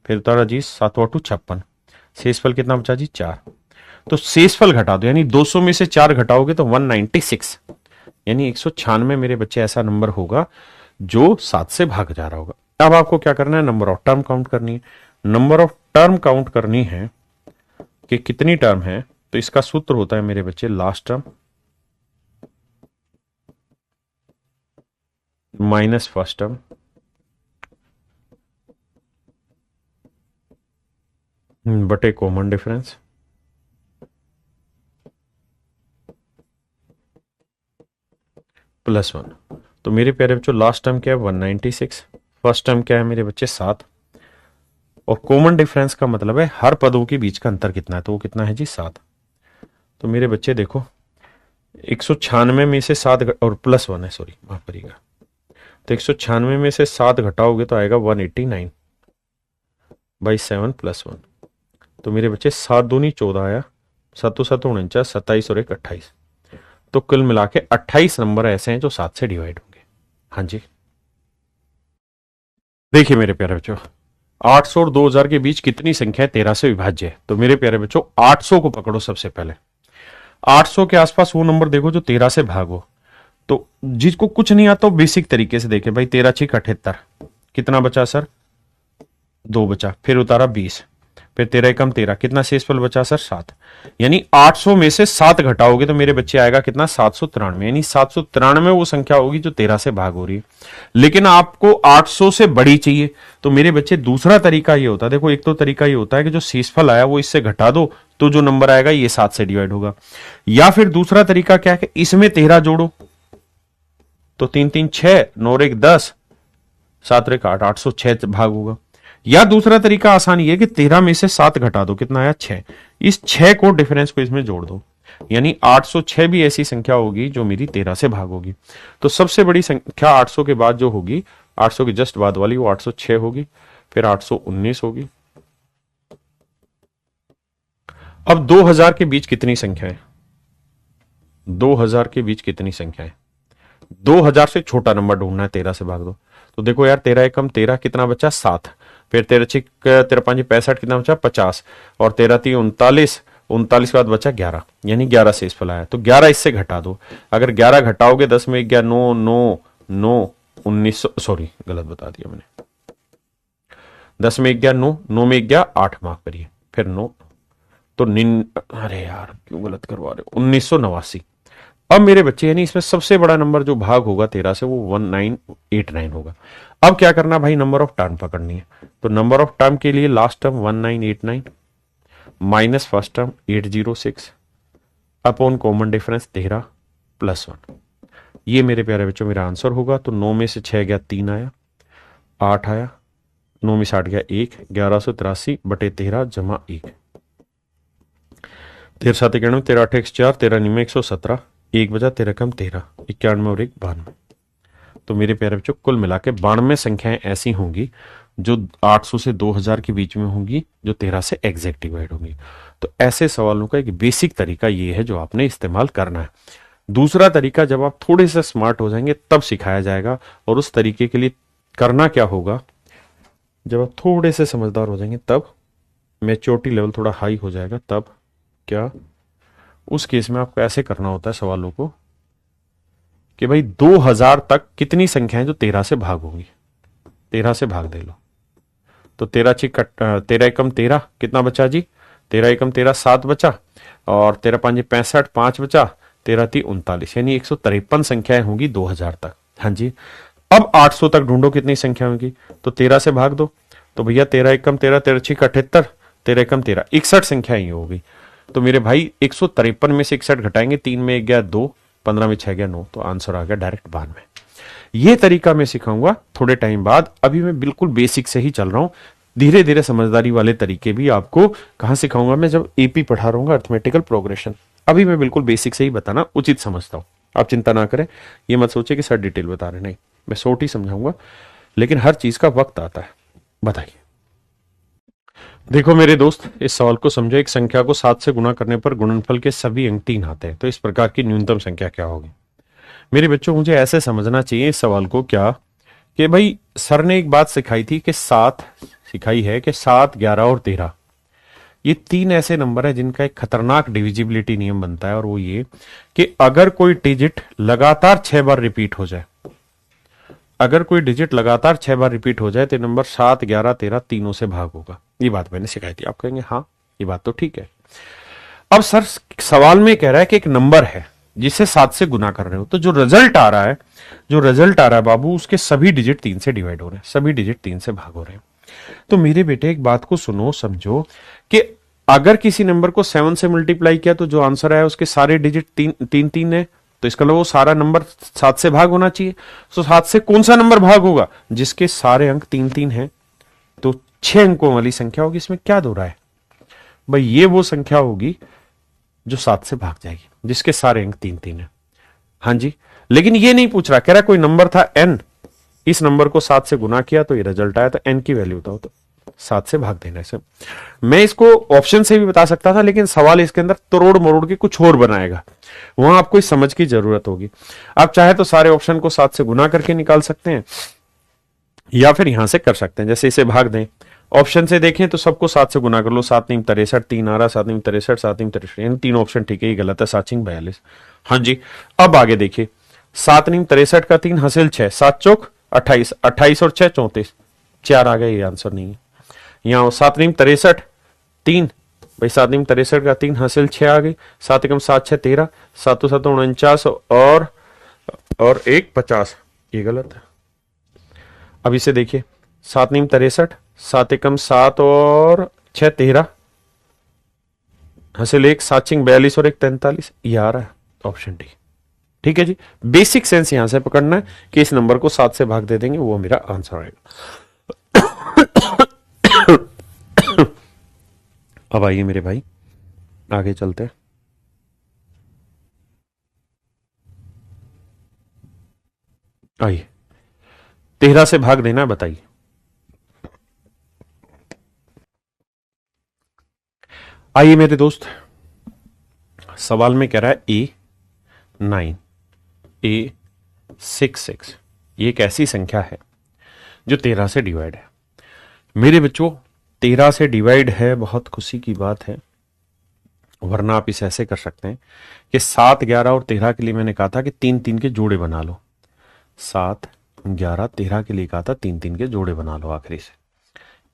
फिर उतारा जी 7 2 56, शेषफल कितना बचा जी 4। तो शेषफल घटा दो, यानी 200 में से 4 घटाओगे तो 196, यानी 196 मेरे बच्चे ऐसा नंबर होगा जो 7 से भाग जा रहा होगा। अब आपको क्या करना है, नंबर ऑफ टर्म काउंट करनी है। नंबर ऑफ टर्म काउंट करनी है कि कितनी टर्म है, तो इसका सूत्र होता है मेरे बच्चे last term minus first term बटे कॉमन डिफरेंस प्लस 1। तो मेरे प्यारे बच्चों लास्ट टर्म क्या है 196, फर्स्ट टर्म क्या है मेरे बच्चे 7, और कॉमन डिफरेंस का मतलब है हर पदों के बीच का अंतर कितना है, तो वो कितना है जी 7। तो मेरे बच्चे देखो 196 में से 7 और प्लस 1 है, सॉरी माफ करिएगा, तो 196 में से 7 घटाओगे तो आएगा 189 बाई 7 प्लस 1। तो मेरे बच्चे 7 दूनी 14 आया, 7 7 49, 27 और 1 28। तो कुल मिला के 28 नंबर ऐसे हैं जो 7 से डिवाइड होंगे। हाँ जी देखिए मेरे प्यारे बच्चों 800 और 2000 के बीच कितनी संख्या है 13 से विभाज्य है। तो मेरे प्यारे बच्चों 800 को पकड़ो सबसे पहले। 800 के आसपास वो नंबर देखो जो 13 से भागो। तो जिसको कुछ नहीं आता बेसिक तरीके से देखे भाई, 13 6 78, कितना बचा सर 2 बचा, फिर उतारा 20, फिर 13 कम 13, कितना शेषफल बचा सर 7। यानी 800 में से 7 घटाओगे तो मेरे बच्चे आएगा कितना 793, यानी 793 वो संख्या होगी जो 13 से भाग हो रही है। लेकिन आपको 800 से बड़ी चाहिए, तो मेरे बच्चे दूसरा तरीका ये होता है, देखो एक तो तरीका ये होता है कि जो शेषफल आया वो इससे घटा दो तो जो नंबर आएगा ये 7 से डिवाइड होगा। या फिर दूसरा तरीका क्या है कि इसमें 13 जोड़ो, तो 3 3 6, 9 1 10, 7 1 8, 806 भाग होगा। या दूसरा तरीका आसान ये है कि 13 में से 7 घटा दो, कितना आया 6, इस 6 को डिफरेंस को इसमें जोड़ दो, यानी 806 भी ऐसी संख्या होगी जो मेरी 13 से भाग होगी। तो सबसे बड़ी संख्या 800 के बाद जो होगी, 800 के जस्ट बाद वाली, वो 806 होगी, फिर 819 होगी। अब 2000 के बीच कितनी संख्या है, 2000 के बीच कितनी संख्या है, 2000 से छोटा नंबर ढूंढना है, 13 से भाग दो। तो देखो यार 13 एकम 13, कितना बचा 7, फिर 13 6 13 5 65, कितना बचा 50, और 13 3 39, 39 के बाद बचा 11, यानी 11 शेषफल आया। तो 11 इससे घटा दो, अगर 11 घटाओगे 10 में 11 9 9 9 19, सॉरी गलत बता दिया मैंने, 10 में 11 9, 9 में 11 8, माफ करिए, फिर 9, तो अरे यार क्यों गलत करवा रहे हो, 1989। अब मेरे बच्चे यानी इसमें सबसे बड़ा नंबर जो भाग होगा 13 से वो 1989 होगा। अब क्या करना भाई, नंबर ऑफ टर्म पकड़नी है। तो नंबर ऑफ टर्म के लिए last term 1989 minus first term 806 upon common difference 13 plus 1। ये मेरे प्यारे बच्चों मेरा आंसर होगा। तो 9 में से 6 गया 3 आया, 8 आया, 9 में से 8 गया 1, 1183 बटे 13 जमा 1, 13 7 91, 13 8 104, 13 9 117, 1 बजा, 13 कम 13, 91 और 1 92। तो मेरे प्यारे बच्चों कुल मिला के 92 संख्याएं ऐसी होंगी जो 800 से 2000 के बीच में होंगी, जो 13 से एग्जैक्ट डिवाइड होंगी। तो ऐसे सवालों का एक बेसिक तरीका ये है जो आपने इस्तेमाल करना है। दूसरा तरीका जब आप थोड़े से स्मार्ट हो जाएंगे तब सिखाया जाएगा, और उस तरीके के लिए करना क्या होगा, जब आप थोड़े से समझदार हो जाएंगे तब, मैच्योरिटी लेवल थोड़ा हाई हो जाएगा तब क्या, उस केस में आपको ऐसे करना होता है सवालों को कि भाई 2000 तक कितनी संख्याएं जो 13 से भाग होंगी, 13 से भाग दे लो। तो 13 6 13 एकम 13, कितना बचा जी 13 एकम 13 7 बचा, और 13 5 65 5 बचा, 13 3 39, यानी 153 संख्याएं होंगी 2000 तक। हाँ जी। अब 800 तक ढूंढो कितनी संख्या होगी, तो 13 से भाग दो, तो भैया 13 एकम 13, 13 6 78, 13 एकम 13, 61 संख्या ही होगी। तो मेरे भाई 153 में से 61 घटाएंगे, 3 में 1 गया 2, 15 में 6 गया 9, तो आंसर आ गया डायरेक्ट 92। ये तरीका मैं सिखाऊंगा थोड़े टाइम बाद, अभी मैं बिल्कुल बेसिक से ही चल रहा हूं। धीरे धीरे समझदारी वाले तरीके भी आपको कहां सिखाऊंगा मैं, जब एपी पढ़ा रहूंगा, अर्थमेटिकल प्रोग्रेशन। अभी मैं बिल्कुल बेसिक से ही बताना उचित समझता हूं, आप चिंता ना करें। ये मत सोचे कि सर डिटेल बता रहे, नहीं, मैं शॉर्ट ही समझाऊंगा, लेकिन हर चीज का वक्त आता है। बताइए देखो मेरे दोस्त, इस सवाल को समझो। एक संख्या को 7 से गुणा करने पर गुणनफल के सभी अंक 3 आते हैं, तो इस प्रकार की न्यूनतम संख्या क्या होगी? मेरे बच्चों, मुझे ऐसे समझना चाहिए इस सवाल को, क्या कि भाई सर ने एक बात सिखाई थी कि 7 सिखाई है कि 7, 11 और 13 ये 3 ऐसे नंबर है जिनका एक खतरनाक डिविजिबिलिटी नियम बनता है, और वो ये कि अगर कोई डिजिट लगातार 6 बार रिपीट हो जाए, अगर कोई डिजिट लगातार 6 बार रिपीट हो जाए तो नंबर 7, 11, 13 तीनों से भाग होगा। ये बात मैंने सिखाई थी। आप कहेंगे हाँ, ये बात तो ठीक है। अब सर सवाल में कह रहा है कि एक नंबर है जिसे 7 से गुना कर रहे हो, तो जो रिजल्ट आ रहा है, बाबू, उसके सभी डिजिट 3 से डिवाइड हो रहे हैं, सभी डिजिट 3 से भाग हो रहे हैं। तो मेरे बेटे एक बात को सुनो, समझो कि अगर किसी नंबर को 7 से मल्टीप्लाई किया तो जो आंसर आया उसके सारे डिजिट 3 है, तो इसका मतलब वो सारा नंबर 7 से भाग होना चाहिए। तो 7 से कौन सा नंबर भाग होगा? जिसके सारे अंक 3 हैं। तो 6 अंकों वाली संख्या होगी। इसमें क्या दो रहा है भाई? ये वो संख्या होगी जो 7 से भाग जाएगी, जिसके सारे अंक 3 है। हाँ जी, लेकिन ये नहीं पूछ रहा, कह रहा कोई नंबर था n, इस नंबर को 7 से गुना किया तो ये रिजल्ट आया, तो n की वैल्यू था, तो 7 से भाग देना है। मैं इसको ऑप्शन से भी बता सकता था, लेकिन सवाल इसके अंदर तोड़ मरोड़ के कुछ और बनाएगा, वहां आपको इस समझ की जरूरत होगी। आप चाहे तो सारे ऑप्शन को 7 से गुना करके निकाल सकते हैं, या फिर यहां से कर सकते हैं। जैसे इसे भाग दें, ऑप्शन से देखें तो सबको 7 से गुना कर लो, 7 × 63, 3 आ रहा, 7 × 63, 7 × 63, यानी 3 ऑप्शन ठीक है, ये गलत है, 7 × 42। हाँ जी, अब आगे देखिए, 7 × 63 का 3 हासिल 6, 7 चौक 28, 28 और 6 34, 4 आ गया, ये आंसर नहीं है। यहाँ 7 × 63 3, भाई 7 × 63 का 3 हासिल 6 आ गई, 7 × 7 6 13, 7 7 49 और 1 50, ये गलत है। अब इसे देखिए, 7 × 63, 7 × 7 और 6 13, हासिल 1, 7 × 42 और 1 43, ये आ रहा है ऑप्शन डी। ठीक है जी, बेसिक सेंस यहां से पकड़ना है कि इस नंबर को 7 से भाग दे देंगे, वो मेरा आंसर आएगा। अब आइए मेरे भाई, आगे चलते हैं। आइए, 13 से भाग देना है, बताइए। आइए मेरे दोस्त, सवाल में कह रहा है A9, A66, ये एक ऐसी संख्या है जो 13 से डिवाइड है। मेरे बच्चों, 13 से डिवाइड है, बहुत खुशी की बात है, वरना आप इसे ऐसे कर सकते हैं कि 7, 11 और 13 के लिए मैंने कहा था कि 3 के जोड़े बना लो। 7, 11, 13 के लिए कहा था 3 के जोड़े बना लो, आखिरी से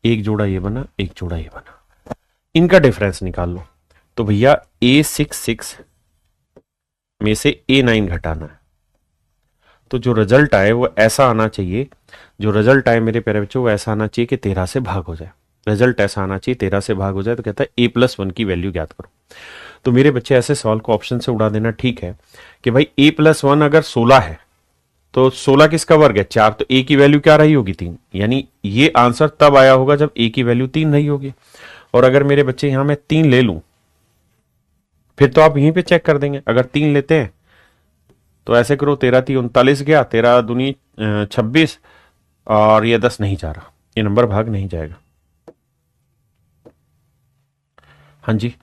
एक जोड़ा ये बना, एक जोड़ा ये बना, इनका डिफरेंस निकाल लो। तो भैया A66 में से A9 घटाना है, तो जो रिजल्ट आए वो ऐसा आना चाहिए, जो रिजल्ट आए मेरे प्यारे बच्चों वो ऐसा आना चाहिए कि 13 से भाग हो जाए। रिजल्ट ऐसा आना चाहिए 13 से भाग हो जाए, तो कहता है A+1 की वैल्यू ज्ञात करो। तो मेरे बच्चे ऐसे सवाल को ऑप्शन से उड़ा देना ठीक है कि भाई A+1 अगर 16 है तो 16 किसका वर्ग है? 4, तो A की वैल्यू क्या रही होगी? 3, यानी ये आंसर तब आया होगा जब A की वैल्यू 3 रही होगी। और अगर मेरे बच्चे यहां मैं 3 ले लूं, फिर तो आप यहीं पे चेक कर देंगे। अगर 3 लेते हैं तो ऐसे करो, 13 3 39 गया, 13 दूनी 26, और ये 10 नहीं जा रहा, ये नंबर भाग नहीं जाएगा। हाँ जी,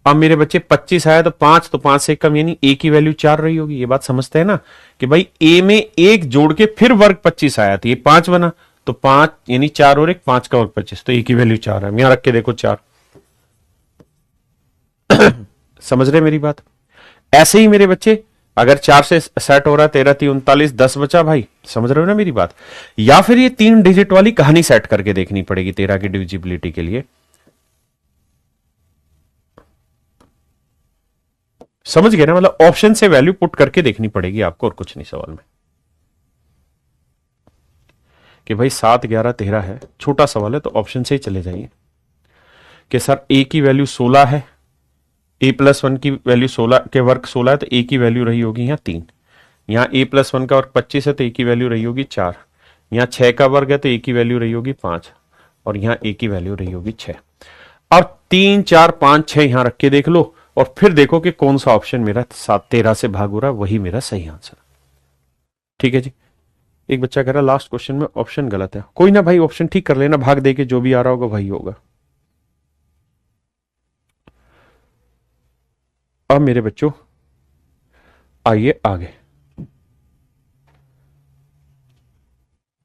अब मेरे बच्चे 25 आया तो 5, तो 5 से कम, यानी A की वैल्यू 4 रही होगी। ये बात समझते हैं ना कि भाई A में 1 जोड़ के फिर वर्ग 25 आया, तो ये 5 बना, तो 5 यानी 4 और 1 5 का वर्ग 25, तो A की वैल्यू 4 है। यहां रख के देखो 4। समझ रहे मेरी बात? ऐसे ही मेरे बच्चे, अगर 4 से सेट हो रहा है, 13 3 39, 10 बचा भाई, समझ रहे हो ना मेरी बात? या फिर ये 3 डिजिट वाली कहानी सेट करके देखनी पड़ेगी 13 की डिविजिबिलिटी के लिए। समझ गए ना? मतलब ऑप्शन से वैल्यू पुट करके देखनी पड़ेगी आपको, और कुछ नहीं सवाल में। कि भाई 7, 11, 13 है, छोटा सवाल है तो ऑप्शन से ही चले जाइए कि सर A की वैल्यू 16 है, A+1 की वैल्यू 16 के वर्ग 16 है, तो A की वैल्यू रही होगी यहाँ 3। यहाँ A+1 का वर्ग 25 है तो A की वैल्यू रही होगी 4। यहाँ 6 का वर्ग है तो A की वैल्यू रही होगी 5, और यहाँ A की वैल्यू रही होगी 6। अब 3, 4, 5, 6 यहां रख के देख लो, और फिर देखो कि कौन सा ऑप्शन मेरा 13 से भाग हो रहा है, वही मेरा सही आंसर। ठीक है जी। एक बच्चा कह रहा लास्ट क्वेश्चन में ऑप्शन गलत है। कोई ना भाई, ऑप्शन ठीक कर लेना, भाग दे के जो भी आ रहा होगा वही होगा। अब मेरे बच्चों आइए आगे,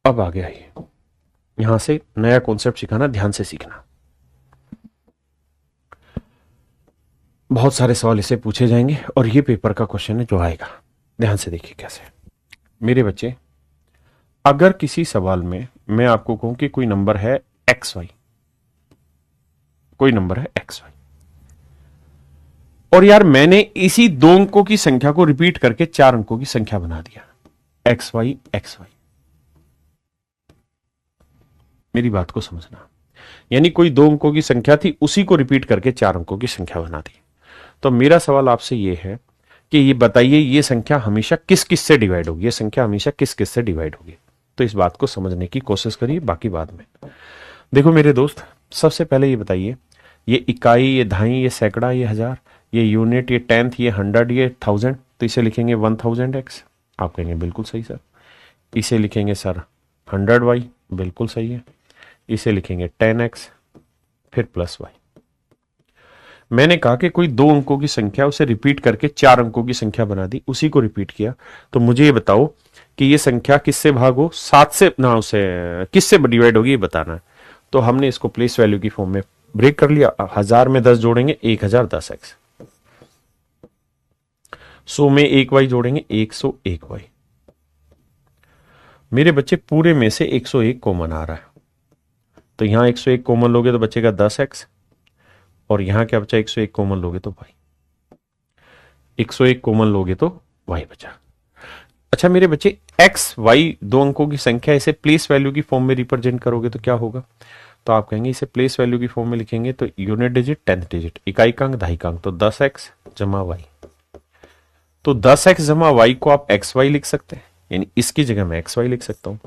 अब आगे आइए, यहां से नया कॉन्सेप्ट सिखाना, ध्यान से सीखना। बहुत सारे सवाल इसे पूछे जाएंगे और ये पेपर का क्वेश्चन है जो आएगा। ध्यान से देखिए कैसे। मेरे बच्चे, अगर किसी सवाल में मैं आपको कहूं कि कोई नंबर है एक्स वाई, कोई नंबर है एक्स वाई, और यार मैंने इसी दो अंकों की संख्या को रिपीट करके 4 अंकों की संख्या बना दिया, एक्स वाई एक्स वाई। मेरी बात को समझना, यानी कोई 2 अंकों की संख्या थी, उसी को रिपीट करके 4 अंकों की संख्या बना दी। तो मेरा सवाल आपसे यह है कि ये बताइए, ये संख्या हमेशा किस किस से डिवाइड होगी, ये संख्या हमेशा किस किस से डिवाइड होगी। तो इस बात को समझने की कोशिश करिए, बाकी बाद में। देखो मेरे दोस्त, सबसे पहले ये बताइए, ये इकाई, ये दहाई, ये सैकड़ा, ये हजार, ये यूनिट, ये टेंथ, ये 100, ये 1000, तो इसे लिखेंगे 1000x। आप कहेंगे बिल्कुल सही सर। इसे लिखेंगे सर 100y, बिल्कुल सही है। इसे लिखेंगे 10x, फिर प्लस y। मैंने कहा कि कोई 2 अंकों की संख्या, उसे रिपीट करके 4 अंकों की संख्या बना दी, उसी को रिपीट किया। तो मुझे ये बताओ कि ये संख्या किससे भाग हो, 7 से ना, उसे किससे डिवाइड होगी ये बताना है। तो हमने इसको प्लेस वैल्यू की फॉर्म में ब्रेक कर लिया। 1000 में 10 जोड़ेंगे 1010x, 100 में 1y जोड़ेंगे 101y। मेरे बच्चे, पूरे में से 101 कॉमन आ रहा है, तो यहां 101 कॉमन लोगे तो बचेगा 10x, और यहां क्या बचा, 101 कॉमन लोगे तो y, 101 कॉमन लोगे तो y बचा। अच्छा मेरे बच्चे, x y 2 अंकों की संख्या, इसे प्लेस वैल्यू की फॉर्म में रिप्रेजेंट करोगे तो क्या होगा। तो आप कहेंगे इसे प्लेस वैल्यू की फॉर्म में लिखेंगे तो यूनिट डिजिट, टेंथ डिजिट, इकाई का अंक, दहाई का अंक, तो 10x जमा y। तो 10x जमा y को आप xy लिख सकते हैं, यानी इसकी जगह मैं xy लिख सकता हूं।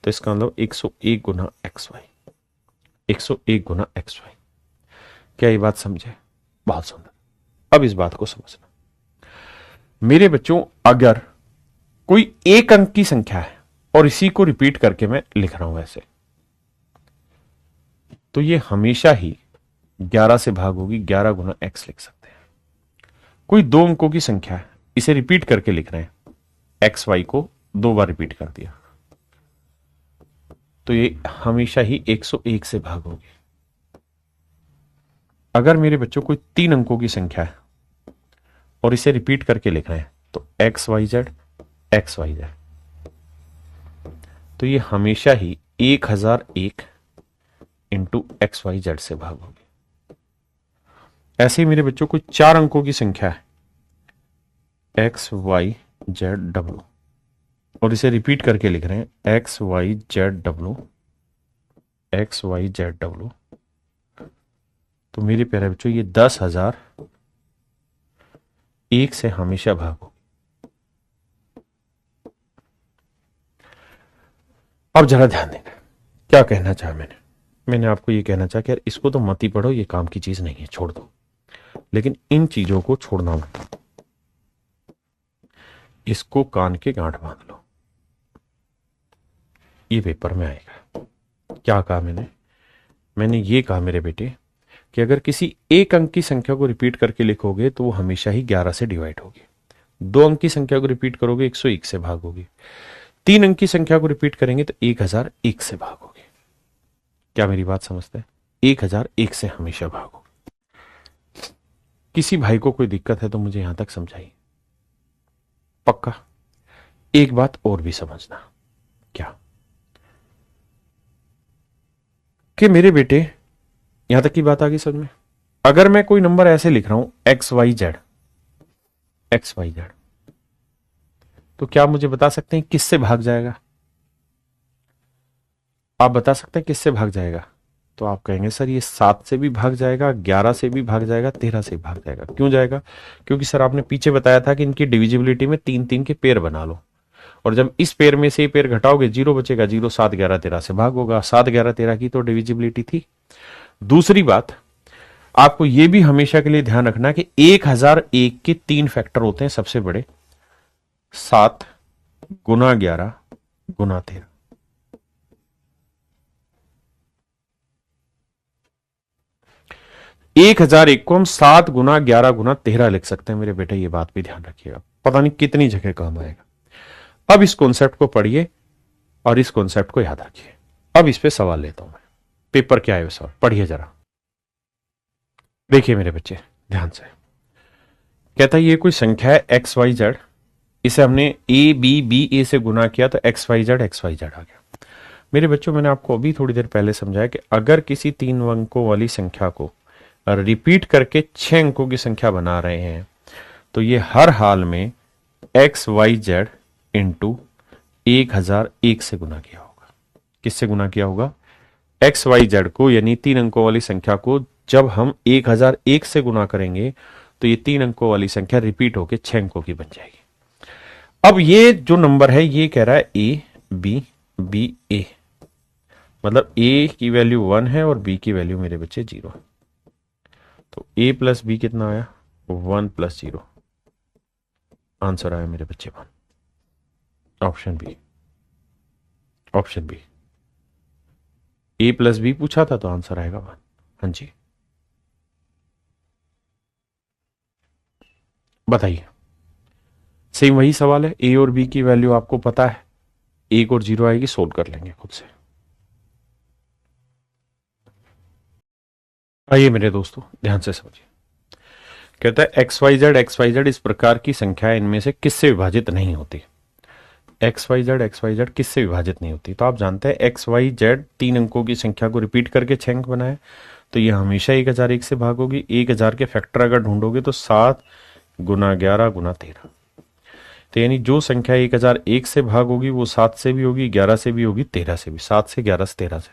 तो इसका मतलब 101 गुना xy, 101 गुना xy। क्या ये बात समझे? बहुत सुंदर। अब इस बात को समझना मेरे बच्चों, अगर कोई एक अंक की संख्या है और इसी को रिपीट करके मैं लिख रहा हूं ऐसे, तो ये हमेशा ही 11 से भाग होगी, 11 गुना x लिख सकते हैं। कोई 2 अंकों की संख्या है, इसे रिपीट करके लिख रहे हैं, एक्स वाई को 2 बार रिपीट कर दिया, तो ये हमेशा ही 101 से भाग होगी। अगर मेरे बच्चों कोई 3 अंकों की संख्या है और इसे रिपीट करके लिख रहे हैं, तो एक्स वाई जेड, तो ये हमेशा ही 1001 इंटू एक्स वाई जेड से भाग होगी। ऐसे ही मेरे बच्चों कोई 4 अंकों की संख्या है, एक्स वाई जेड डब्ल्यू, और इसे रिपीट करके लिख रहे हैं X Y Z W, X Y Z W, तो मेरे प्यारे बच्चों ये 10,000 1 से हमेशा भागो। अब जरा ध्यान देना, क्या कहना चाहा मैंने आपको ये कहना चाहा कि यार इसको तो मत ही पढ़ो, ये काम की चीज नहीं है, छोड़ दो। लेकिन इन चीजों को छोड़ना मत, इसको कान के गांठ बांध लो, ये पेपर में आएगा। क्या कहा मैंने ये कहा मेरे बेटे कि अगर किसी एक अंक की संख्या को रिपीट करके लिखोगे तो वो हमेशा ही 11 से डिवाइड होगी। 2 अंक की संख्या को रिपीट करोगे 101 से भागोगे। 3 अंक की संख्या को रिपीट करेंगे तो 1001 से भागोगे। क्या मेरी बात समझते हैं? 1001 से हमेशा भागोगे। किसी भाई को कोई दिक्कत है तो मुझे यहां तक समझाइए, पक्का। एक बात और भी समझना, क्या कि मेरे बेटे, यहां तक की बात आ गई समझ में। अगर मैं कोई नंबर ऐसे लिख रहा हूं एक्स वाई जेड, तो क्या मुझे बता सकते हैं किससे भाग जाएगा? आप बता सकते हैं किससे भाग जाएगा? तो आप कहेंगे सर ये 7 से भी भाग जाएगा, 11 से भी भाग जाएगा, 13 से भी भाग जाएगा। क्यों जाएगा? क्योंकि सर आपने पीछे बताया था कि इनकी डिविजिबिलिटी में 3-3 के पेयर बना लो, और जब इस पेयर में से ये पेयर घटाओगे 0 बचेगा, 0 7 11 13 से भाग होगा। 7 11 13 की तो डिविजिबिलिटी थी। दूसरी बात, आपको यह भी हमेशा के लिए ध्यान रखना कि 1001 के 3 फैक्टर होते हैं सबसे बड़े, 7 गुना 11 गुना 13। 1001 को हम 7 गुना 11 गुना 13 लिख सकते हैं मेरे बेटे, ये बात भी ध्यान रखिएगा, पता नहीं कितनी जगह काम आएगा। अब इस कॉन्सेप्ट को पढ़िए और इस कॉन्सेप्ट को याद रखिए। अब इस पे सवाल लेता हूं मैं, पेपर क्या है सवाल, पढ़िए जरा, देखिए मेरे बच्चे ध्यान से। कहता है ये कोई संख्या है एक्स वाई जेड, इसे हमने ए बी बी ए से गुना किया तो एक्स वाई जेड आ गया। मेरे बच्चों मैंने आपको अभी थोड़ी देर पहले समझाया कि अगर किसी 3 अंकों वाली संख्या को रिपीट करके 6 अंकों की संख्या बना रहे हैं तो ये हर हाल में एक्स वाई जेड इंटू 1001 से गुना किया होगा। किससे गुना किया होगा? एक्स वाई जेड को, यानी 3 अंकों वाली संख्या को जब हम 1001 से गुना करेंगे तो ये 3 अंकों वाली संख्या रिपीट होकर 6 अंकों की बन जाएगी। अब ये जो नंबर है ये कह रहा है ए बी बी ए, मतलब ए की वैल्यू 1 है और बी की वैल्यू मेरे बच्चे 0 है। तो ए प्लस बी कितना आया? 1 प्लस 0। आंसर आया मेरे बच्चे 1। Option b, option b. A plus b पूछा था तो आंसर आएगा 1। हाँ जी, बताइए। सेम वही सवाल है, ए और बी की वैल्यू आपको पता है, 1 और 0 आएगी, सोल्व कर लेंगे खुद से। आइए मेरे दोस्तों ध्यान से समझिए। कहता है एक्स वाई जेड इस प्रकार की संख्या इनमें से किससे विभाजित नहीं होती? एक्स वाई जेड किससे विभाजित नहीं होती? तो आप जानते हैं एक्स वाई जेड 3 अंकों की संख्या को रिपीट करके 6 अंक बनाए, तो ये हमेशा 1001 से भाग होगी। 1000 के फैक्टर अगर ढूंढोगे तो 7 गुना 11 गुना 13, तो यानी जो संख्या 1001 से भाग होगी वो 7 से भी होगी, 11 से भी होगी, 13 से भी। 7 से 11 से 13 से,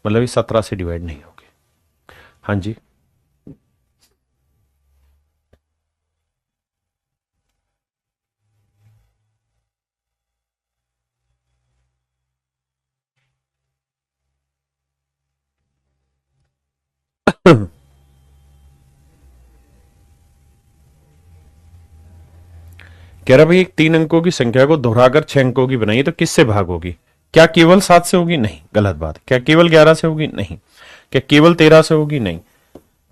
मतलब ये 17 से डिवाइड नहीं होगी। हाँ जी, कह रहा भाई एक 3 अंकों की संख्या को दोहराकर 6 अंकों की बनाइए तो किससे भाग होगी? क्या केवल 7 से होगी? नहीं, गलत बात। क्या केवल 11 से होगी? नहीं। क्या केवल 13 से होगी? नहीं।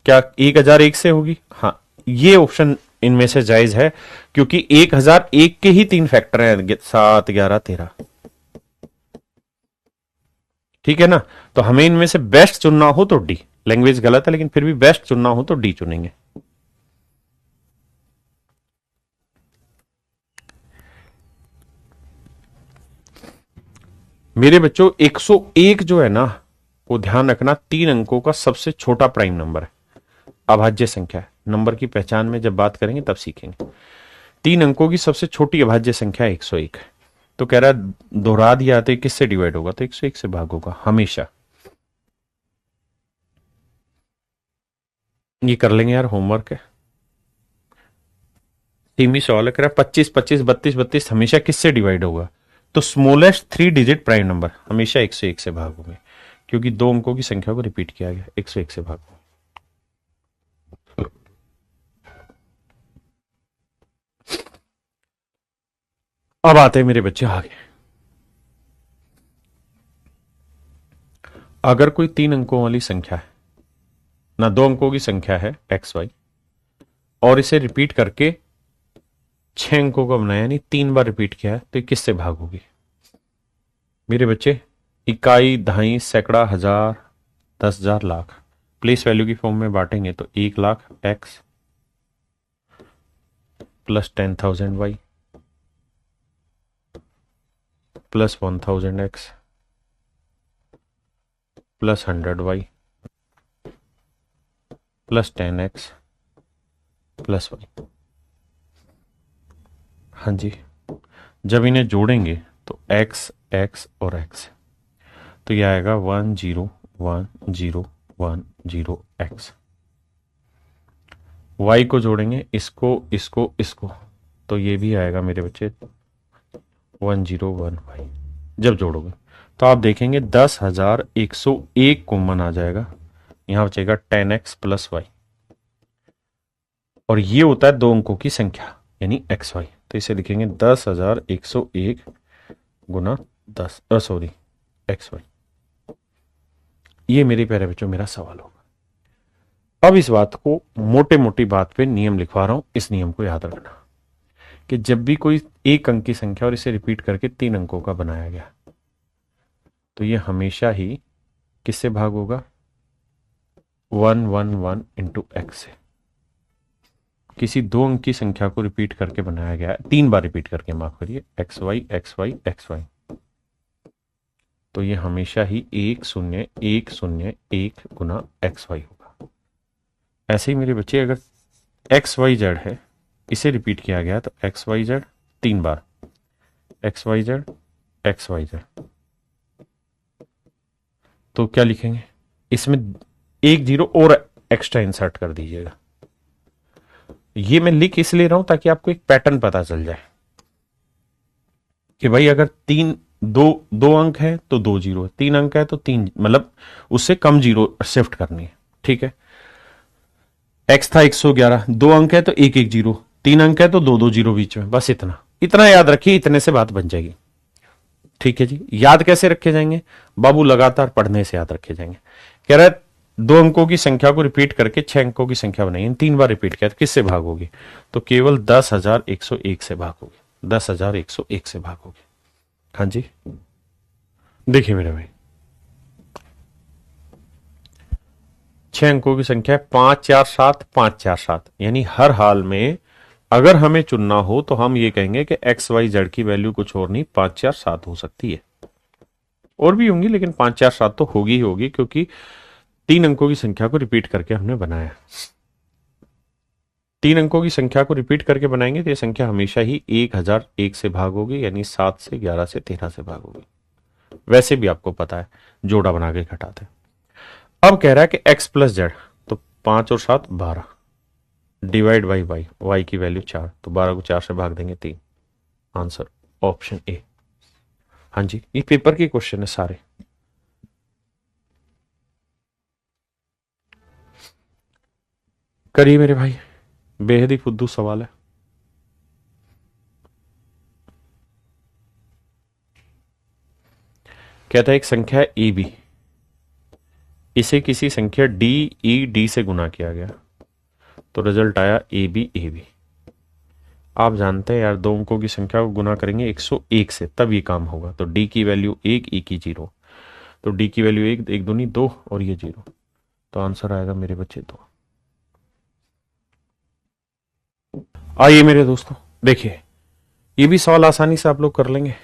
क्या 1001 से होगी? हाँ, ये ऑप्शन इनमें से जायज है, क्योंकि 1001 के ही 3 फैक्टर हैं, 7 11 13। ठीक है ना? तो हमें इनमें से बेस्ट चुनना हो तो डी। लैंग्वेज गलत है लेकिन फिर भी बेस्ट चुनना हो तो डी चुनेंगे। मेरे बच्चों 101 जो है ना, वो ध्यान रखना 3 अंकों का सबसे छोटा प्राइम नंबर है, अभाज्य संख्या है। नंबर की पहचान में जब बात करेंगे तब सीखेंगे। 3 अंकों की सबसे छोटी अभाज्य संख्या 101 है। तो कह रहा है दोहरा दिया तो किससे डिवाइड होगा? तो 101 से भाग होगा हमेशा। ये कर लेंगे यार, होमवर्क है। टीमी सवाल कह रहा है 25 25 32 32 हमेशा किससे डिवाइड होगा? तो स्मॉलेस्ट 3 डिजिट प्राइम नंबर हमेशा 101 से भाग होंगे, क्योंकि 2 अंकों की संख्या को रिपीट किया गया, 101 से भाग। अब आते हैं मेरे बच्चे आगे। अगर कोई 3 अंकों वाली संख्या है ना, 2 अंकों की संख्या है एक्स वाई, और इसे रिपीट करके 6 अंकों का बनाया, यानी 3 बार रिपीट किया है, तो किससे भाग होगी? मेरे बच्चे इकाई, दहाई, सैकड़ा, हजार, 10,000, लाख, प्लेस वैल्यू की फॉर्म में बांटेंगे तो 1 lakh X plus 10,000 Y plus 1,000 X plus 100 Y plus 10 X plus Y. हाँ जी, जब इन्हें जोड़ेंगे तो एक्स एक्स और एक्स, तो यह आएगा 101010 एक्स। वाई को जोड़ेंगे इसको इसको इसको, तो ये भी आएगा मेरे बच्चे 101 वाई। जब जोड़ोगे तो आप देखेंगे 10,101 कॉमन आ जाएगा, यहां बचेगा 10x प्लस वाई, और ये होता है 2 अंकों की संख्या यानी एक्स वाई। तो इसे लिखेंगे 10,101 गुना 10, सॉरी एक्स वाई। ये मेरे प्यारे बच्चों मेरा सवाल होगा। अब इस बात को मोटे मोटी बात पे नियम लिखवा रहा हूं, इस नियम को याद रखना कि जब भी कोई एक अंक की संख्या और इसे रिपीट करके 3 अंकों का बनाया गया तो ये हमेशा ही किससे भाग होगा, 111 इंटू एक्स से। किसी 2 अंक की संख्या को रिपीट करके बनाया गया है, 3 बार रिपीट करके, माफ करिए, X Y X Y X Y, तो ये हमेशा ही 1 0 1 0 1 गुना एक्स वाई होगा। ऐसे ही मेरे बच्चे अगर एक्स वाई जेड है, इसे रिपीट किया गया तो एक्स वाई जेड 3 बार, x Y z x Y z, तो क्या लिखेंगे, इसमें 1 0 और एक्स्ट्रा इंसर्ट कर दीजिएगा। ये मैं लिख इसलिए रहा हूं ताकि आपको एक पैटर्न पता चल जाए कि भाई अगर 2 अंक है तो 2 0 है, 3 अंक है तो 3, मतलब उससे कम जीरो शिफ्ट करनी है, ठीक है। एक्स था 111, 2 अंक है तो 1 1 0, 3 अंक है तो 2 2 0 बीच में, बस इतना इतना याद रखिए, इतने से बात बन जाएगी। ठीक है जी। याद कैसे रखे जाएंगे बाबू, लगातार पढ़ने से याद रखे जाएंगे। कह रहा है 2 अंकों की संख्या को रिपीट करके 6 अंकों की संख्या बनाई, इन 3 बार रिपीट किया तो किससे भागोगे, तो केवल 10,101 से भागोगे, 10,101 से भागोगे। हाँ जी, देखिए मेरे भाई, 6 अंकों की संख्या है 5 4 7 5 4 7, यानी हर हाल में अगर हमें चुनना हो तो हम ये कहेंगे कि एक्स वाई जेड की वैल्यू कुछ और नहीं 5 4 7 हो सकती है, और भी होंगी लेकिन 5 4 7 तो होगी ही होगी, क्योंकि 3 अंकों की संख्या को रिपीट करके हमने बनाया। 3 अंकों की संख्या को रिपीट करके बनाएंगे तो ये संख्या हमेशा ही 1001 से भागोगी, यानी 7 से 11 से 13 से भागोगी। वैसे भी आपको पता है जोड़ा बना के घटाते हैं। अब कह रहा है कि x प्लस जेड, तो 5 और 7 12, डिवाइड बाई वाई, वाई की वैल्यू 4, तो 12 को 4 से भाग देंगे 3, आंसर ऑप्शन ए। हाँ जी, ये पेपर के क्वेश्चन है सारे। करिए मेरे भाई, बेहद ही फुद्दू सवाल है। कहता है एक संख्या है ए बी, इसे किसी संख्या डी ई डी से गुना किया गया तो रिजल्ट आया ए बी ए बी। आप जानते हैं यार, 2 अंकों की संख्या को गुना करेंगे 101 से तब ये काम होगा, तो डी की वैल्यू 1 ई की 0, तो डी की वैल्यू 1 1 दूनी 2 और ये 0, तो आंसर आएगा मेरे बच्चे 2। आइए मेरे दोस्तों देखिए, ये भी सवाल आसानी से आप लोग कर लेंगे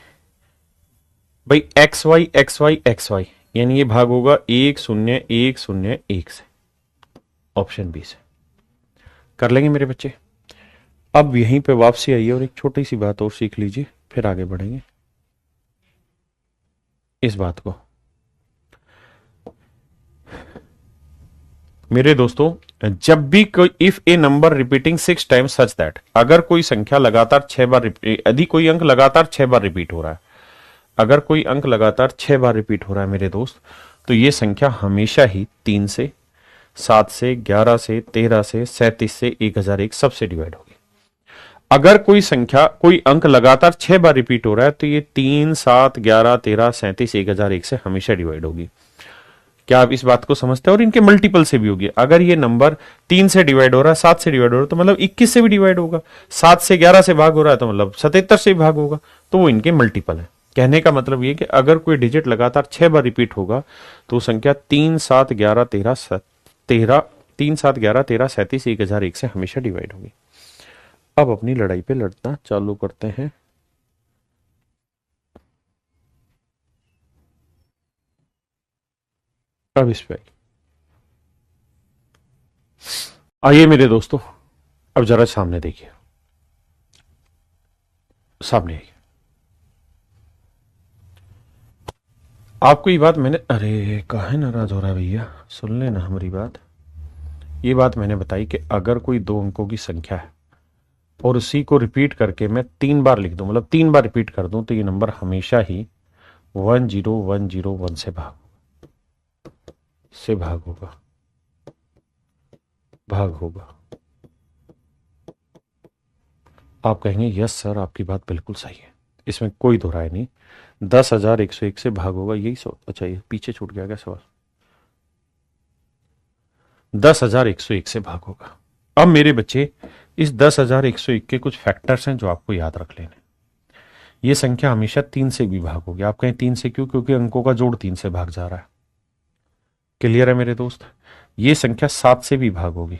भाई, X Y X Y X Y, यानी ये भाग होगा 1 0 1 0 1 से, ऑप्शन बी से कर लेंगे मेरे बच्चे। अब यहीं पे वापसी आइए और एक छोटी सी बात और सीख लीजिए, फिर आगे बढ़ेंगे। इस बात को मेरे दोस्तों, जब भी कोई if A number repeating 6 times such that, अगर कोई संख्या लगातार 6 बार, यदि कोई अंक लगातार 6 बार रिपीट हो रहा है, अगर कोई अंक लगातार 6 बार रिपीट हो रहा है मेरे दोस्त, तो ये संख्या हमेशा ही 3 से 7 से 11 से 13 से 37 से 1001 सबसे डिवाइड होगी। अगर कोई संख्या कोई अंक लगातार 6 बार रिपीट हो रहा है तो ये 3 7 11 13 37 1001 से हमेशा डिवाइड होगी। क्या आप इस बात को समझते हैं? और इनके मल्टीपल से भी होगी। अगर ये नंबर 3 से डिवाइड हो रहा है, 7 से डिवाइड हो रहा है, तो मतलब 21 से भी डिवाइड होगा, 7 से 11 से भाग हो रहा है तो मतलब 77 से भी भाग होगा, तो वो इनके मल्टीपल है। कहने का मतलब ये कि अगर कोई डिजिट लगातार 6 बार रिपीट होगा तो संख्या 3 7 11 13 3 7 11 13 37 1001 से हमेशा डिवाइड होगी। अब अपनी लड़ाई पे लड़ना चालू करते हैं। अब इस पे आइए मेरे दोस्तों, अब जरा सामने देखिए, सामने आइए। आपको ये बात मैंने, अरे काहे नाराज हो रहा है भैया, सुन लेना हमारी बात। ये बात मैंने बताई कि अगर कोई 2 अंकों की संख्या है और उसी को रिपीट करके मैं 3 बार लिख दूं, मतलब 3 बार रिपीट कर दूं, तो ये नंबर हमेशा ही 10101 से भाग होगा, भाग होगा। आप कहेंगे यस सर, आपकी बात बिल्कुल सही है, इसमें कोई दो राय नहीं, 10,101 से भाग होगा, यही सो। अच्छा ये पीछे छूट गया क्या सवाल? 10,101 से भाग होगा। अब मेरे बच्चे, इस 10,101 के कुछ फैक्टर्स हैं जो आपको याद रख लेने। ये संख्या हमेशा 3 से भी भाग होगी। आप कहें 3 से क्यों? क्योंकि अंकों का जोड़ 3 से भाग जा रहा है। क्लियर है मेरे दोस्त? ये संख्या 7 से भी भाग होगी,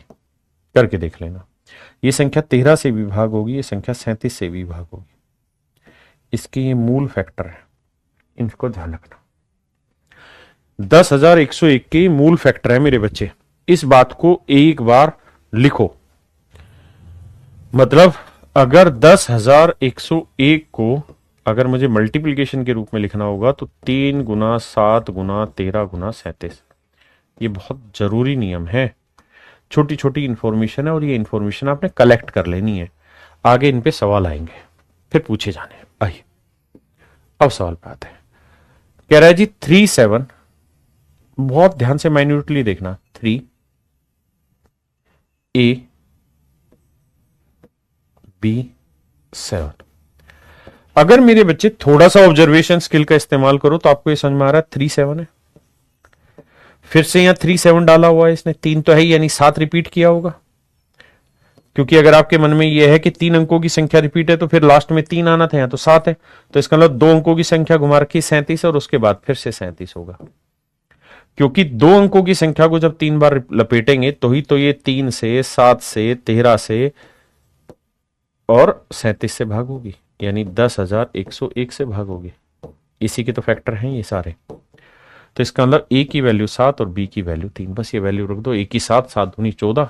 करके देख लेना। ये संख्या 13 से भी भाग होगी, ये संख्या 37 से भी भाग होगी। इसके ये मूल फैक्टर है, इनको ध्यान रखना। 10,101 के मूल फैक्टर है मेरे बच्चे। इस बात को एक बार लिखो। मतलब अगर 10,101 को अगर मुझे मल्टीप्लिकेशन के रूप में लिखना होगा तो 3 गुना 7 गुना 13 गुना 37। ये बहुत जरूरी नियम है। छोटी छोटी इंफॉर्मेशन है और ये इंफॉर्मेशन आपने कलेक्ट कर लेनी है। आगे इन पे सवाल आएंगे, फिर पूछे जाने। आइए अब सवाल पे आते हैं। कह रहा है जी 37, बहुत ध्यान से माइन्यूटली देखना, 3 A B 7। अगर मेरे बच्चे थोड़ा सा ऑब्जर्वेशन स्किल का इस्तेमाल करो तो आपको ये समझ में आ रहा है 3 7 है। फिर से यहां 3 7 डाला हुआ है इसने, 3 तो है यानी 7 रिपीट किया होगा। क्योंकि अगर आपके मन में यह है कि 3 अंकों की संख्या रिपीट है तो फिर लास्ट में 3 आना था, यहां तो 7 है, तो इसका मतलब 2 अंकों की संख्या घुमा रखी 37 और उसके बाद फिर से 37 होगा। क्योंकि 2 अंकों की संख्या को जब 3 बार लपेटेंगे तो ही तो ये 3 से 7 से 13 से और 37 से भाग होगी, यानी 10,101 से भाग होगी। इसी के तो फैक्टर हैं ये सारे। तो इसका मतलब ए की वैल्यू 7 और बी की वैल्यू 3। बस ये वैल्यू रख दो। ए की 7, 7 दूनी 14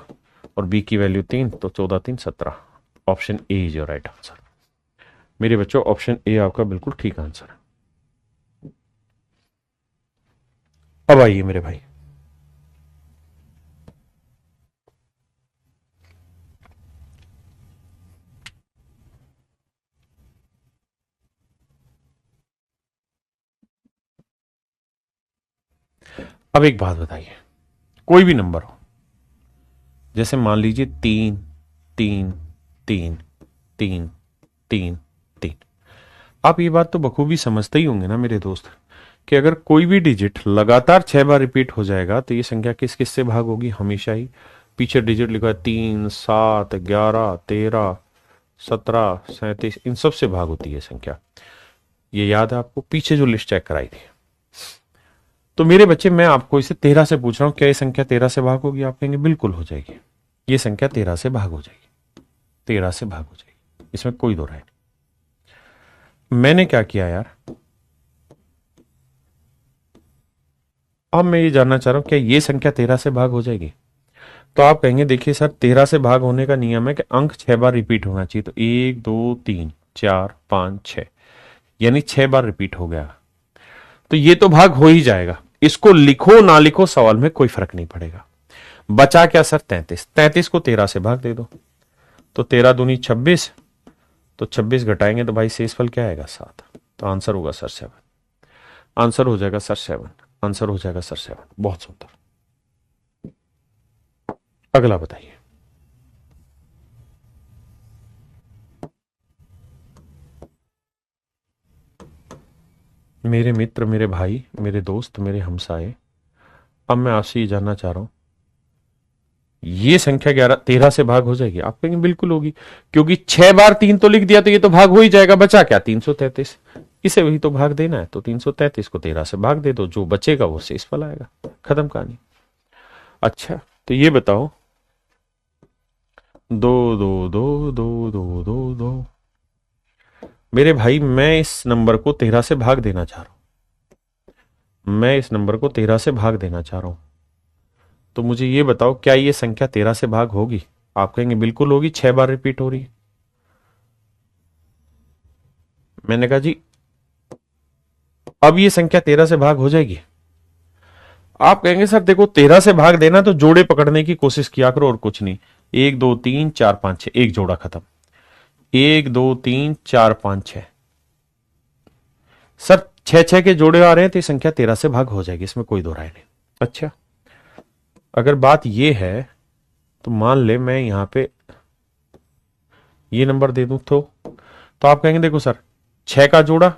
और बी की वैल्यू 3, तो 14 3 17। Option A is your right answer. मेरे बच्चों ऑप्शन ए आपका बिल्कुल ठीक आंसर है। अब आइए मेरे भाई, अब एक बात बताइए, कोई भी नंबर हो, जैसे मान लीजिए 3 3 3 3 3 3। आप ये बात तो बखूबी समझते ही होंगे ना मेरे दोस्त कि अगर कोई भी डिजिट लगातार 6 बार रिपीट हो जाएगा तो ये संख्या किस किस से भाग होगी? हमेशा ही पीछे डिजिट लिखा है 3 7 11 13 17 37, इन सब से भाग होती है संख्या। ये याद है आपको पीछे जो लिस्ट चेक कराई थी? तो मेरे बच्चे, मैं आपको इसे 13 से पूछ रहा हूं, क्या ये संख्या 13 से भाग होगी? आप कहेंगे बिल्कुल हो जाएगी। ये संख्या 13 से भाग हो जाएगी, 13 से भाग हो जाएगी, इसमें कोई दो राय नहीं। मैंने क्या किया यार, अब मैं ये जानना चाह रहा हूं क्या ये संख्या 13 से भाग हो जाएगी? तो आप कहेंगे देखिए सर, 13 से भाग होने का नियम है कि अंक 6 बार रिपीट होना चाहिए। तो 1 2 3 4 5 6, यानी 6 बार रिपीट हो गया, तो ये तो भाग हो ही जाएगा। इसको लिखो ना लिखो सवाल में कोई फर्क नहीं पड़ेगा। बचा क्या सर? 33। 33 को 13 से भाग दे दो, तो 13 दूनी 26, तो 26 घटाएंगे तो भाई शेषफल क्या आएगा? 7। तो आंसर होगा सर 7। आंसर हो जाएगा सर 7। आंसर हो जाएगा सर 7। बहुत सुंदर। अगला बताइए। मेरे मित्र, मेरे भाई, मेरे दोस्त, मेरे हमसाए, अब मैं आपसे ये जानना चाह रहा हूं, ये संख्या 13 से भाग हो जाएगी? आप कहेंगे बिल्कुल होगी, क्योंकि 6 बार 3 तो लिख दिया तो ये तो भाग हो ही जाएगा। बचा क्या? 333। इसे वही तो भाग देना है, तो 333 को 13 से भाग दे दो, जो बचेगा वो शेषफल आएगा। खत्म कहानी। अच्छा तो ये बताओ, 2 2 2 2 2 2 2, मेरे भाई मैं इस नंबर को 13 से भाग देना चाह रहा हूं। मैं इस नंबर को 13 से भाग देना चाह रहा हूं, तो मुझे ये बताओ क्या ये संख्या 13 से भाग होगी? आप कहेंगे बिल्कुल होगी, 6 बार रिपीट हो रही है। मैंने कहा जी अब ये संख्या 13 से भाग हो जाएगी? आप कहेंगे सर देखो 13 से भाग देना तो जोड़े पकड़ने की कोशिश किया करो और कुछ नहीं। 1 2 3 4 5 6, एक जोड़ा खत्म। 1 2 3 4 5 6, सर 6 6 के जोड़े आ रहे हैं तो ये संख्या 13 से भाग हो जाएगी, इसमें कोई दो राय नहीं। अच्छा अगर बात यह है तो मान ले मैं यहां पे ये नंबर दे दूं तो आप कहेंगे देखो सर 6 का जोड़ा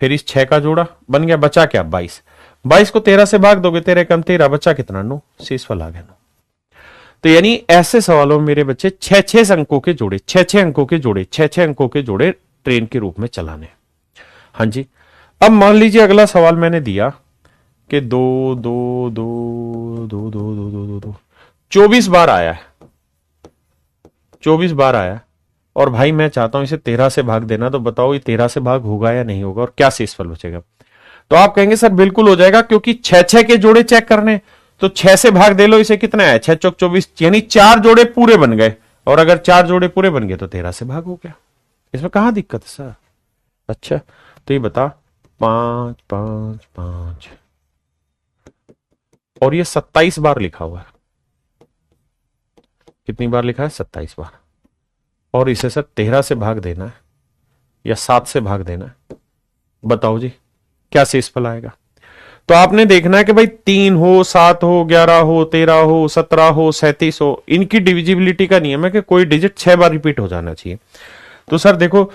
फिर इस 6 का जोड़ा बन गया, बचा क्या? 22। 22 को 13 से भाग दोगे, 13 कम 13, बचा कितना? 9। शेषफल आ गया 9। तो यानी ऐसे सवालों में मेरे बच्चे 6-6 अंकों के जोड़े, 6-6 अंकों के जोड़े, 6-6 अंकों के जोड़े ट्रेन के रूप में चलाने। हाँ जी। अब मान लीजिए अगला सवाल मैंने दिया कि 2 24 बार आया है, 24 बार आया, और भाई मैं चाहता हूं इसे 13 से भाग देना, तो बताओ ये 13 से भाग होगा या नहीं होगा, और क्या शेषफल बचेगा। तो आप कहेंगे सर बिल्कुल हो जाएगा, क्योंकि 6-6 के जोड़े चेक करने, तो 6 से भाग दे लो, इसे कितना है, 6 चौक 24, यानी 4 जोड़े पूरे बन गए, और अगर 4 जोड़े पूरे बन गए तो 13 से भाग हो गया। इसमें कहां दिक्कत है सर। अच्छा, तो ये बता 5 5 5, और ये 27 बार लिखा हुआ है। कितनी बार लिखा है, 27 बार। और इसे सर 13 से भाग देना है या 7 से भाग देना है, बताओ जी क्या शेषफल आएगा। तो आपने देखना है कि भाई 3 हो, 7 हो, 11 हो, 13 हो, 17 हो, 37 हो, इनकी डिविजिबिलिटी का नियम है कि कोई डिजिट 6 बार रिपीट हो जाना चाहिए। तो सर देखो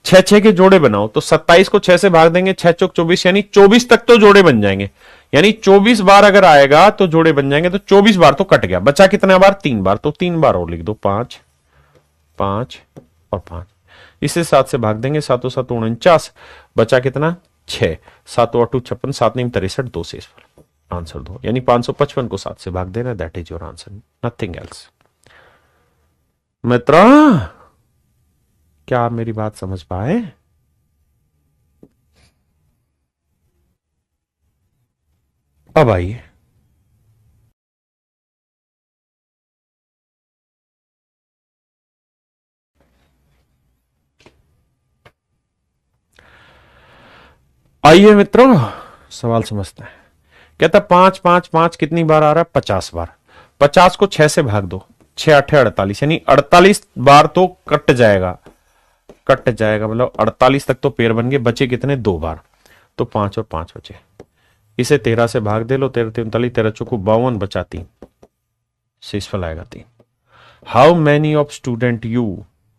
6-6 के जोड़े बनाओ, तो 27 को 6 से भाग देंगे, 6 चौक 24, यानी 24 तक तो जोड़े बन जाएंगे, यानी 24 बार अगर आएगा तो जोड़े बन जाएंगे, तो 24 बार तो कट गया, बचा कितना बार, 3 बार, तो 3 बार और लिख दो, 5 5 और 5। इसे 7 से भाग देंगे, 7 7 49, बचा कितना, 6, 7 8 56, 7 9 63, 2 शेषफल, आंसर 2, यानी 555 को 7 से भाग देना, that is your answer, nothing else. मित्रा, क्या आप मेरी बात समझ पाए। अब आइए आइए मित्रों, सवाल समझते हैं। कहता 5 5 5 कितनी बार आ रहा है, 50 बार। 50 को 6 से भाग दो, 6 8 48, यानी 48 बार तो कट जाएगा, कट जाएगा, मतलब 48 तक तो पेड़ बन गए, बचे कितने, 2 बार, तो 5 और 5 बचे। इसे 13 से भाग दे लो, 13 39, 13 चौको 52, बचा 3, शेषफल आएगा 3। How many of student you,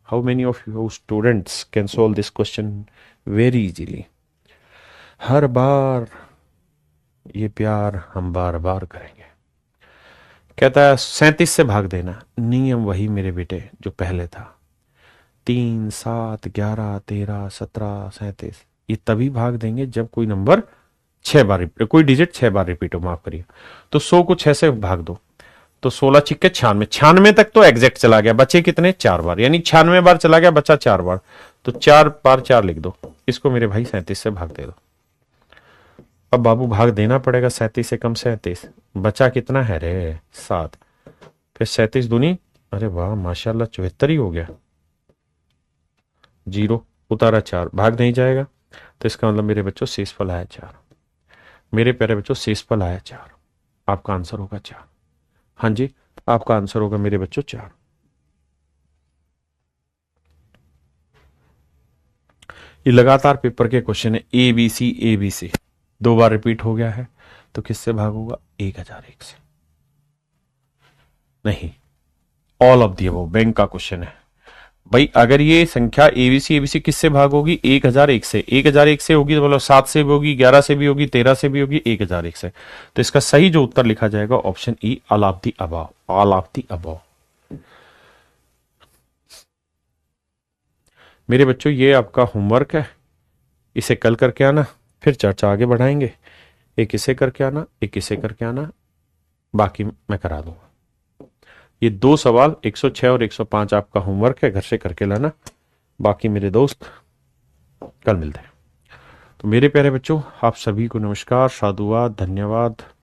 how many of you students can solve this question very easily. हर बार ये प्यार हम बार बार करेंगे। कहता है 37 से भाग देना, नियम वही मेरे बेटे जो पहले था, 3 7 11 13 17 37, ये तभी भाग देंगे जब कोई नंबर 6 बार, कोई डिजिट 6 बार रिपीट हो, माफ करिए। तो 100 को 6 से भाग दो, तो 16 छिक्के 96, 96 तक तो एग्जैक्ट चला गया, बचे कितने, 4 बार, यानी 96 बार चला गया, बचा 4 बार, तो 4 बार 4 लिख दो, इसको मेरे भाई 37 से भाग दे दो। अब बाबू भाग देना पड़ेगा, 37 से कम 37, बचा कितना है रे, 7, फिर 37 दूनी, अरे वाह माशाल्लाह 74 ही हो गया, 0 उतारा 4, भाग नहीं जाएगा, तो इसका मतलब मेरे बच्चों शेषफल आया 4। मेरे प्यारे बच्चों शेषफल आया 4, आपका आंसर होगा 4। हाँ जी, आपका आंसर होगा मेरे बच्चों 4। ये लगातार पेपर के क्वेश्चन है, A B C 2 bar repeat हो गया है, तो किससे भाग होगा, 1001 से, नहीं, all of the above, bank का क्वेश्चन है भाई। अगर ये संख्या एबीसी किससे भाग होगी, 1001 से, 1001 से होगी तो बोलो 7 से भी होगी, 11 से भी होगी, 13 से भी होगी, 1001 से। तो इसका सही जो उत्तर लिखा जाएगा option E, all of the above, all of the above. मेरे बच्चों ये आपका होमवर्क है, इसे कल करके आना, फिर चर्चा आगे बढ़ाएंगे। एक इसे करके आना, एक इसे करके आना, बाकी मैं करा दूंगा। ये 2 सवाल 106 और 105 आपका होमवर्क है, घर से करके लाना। बाकी मेरे दोस्त कल मिलते हैं। तो मेरे प्यारे बच्चों, आप सभी को नमस्कार, साधुवाद, धन्यवाद।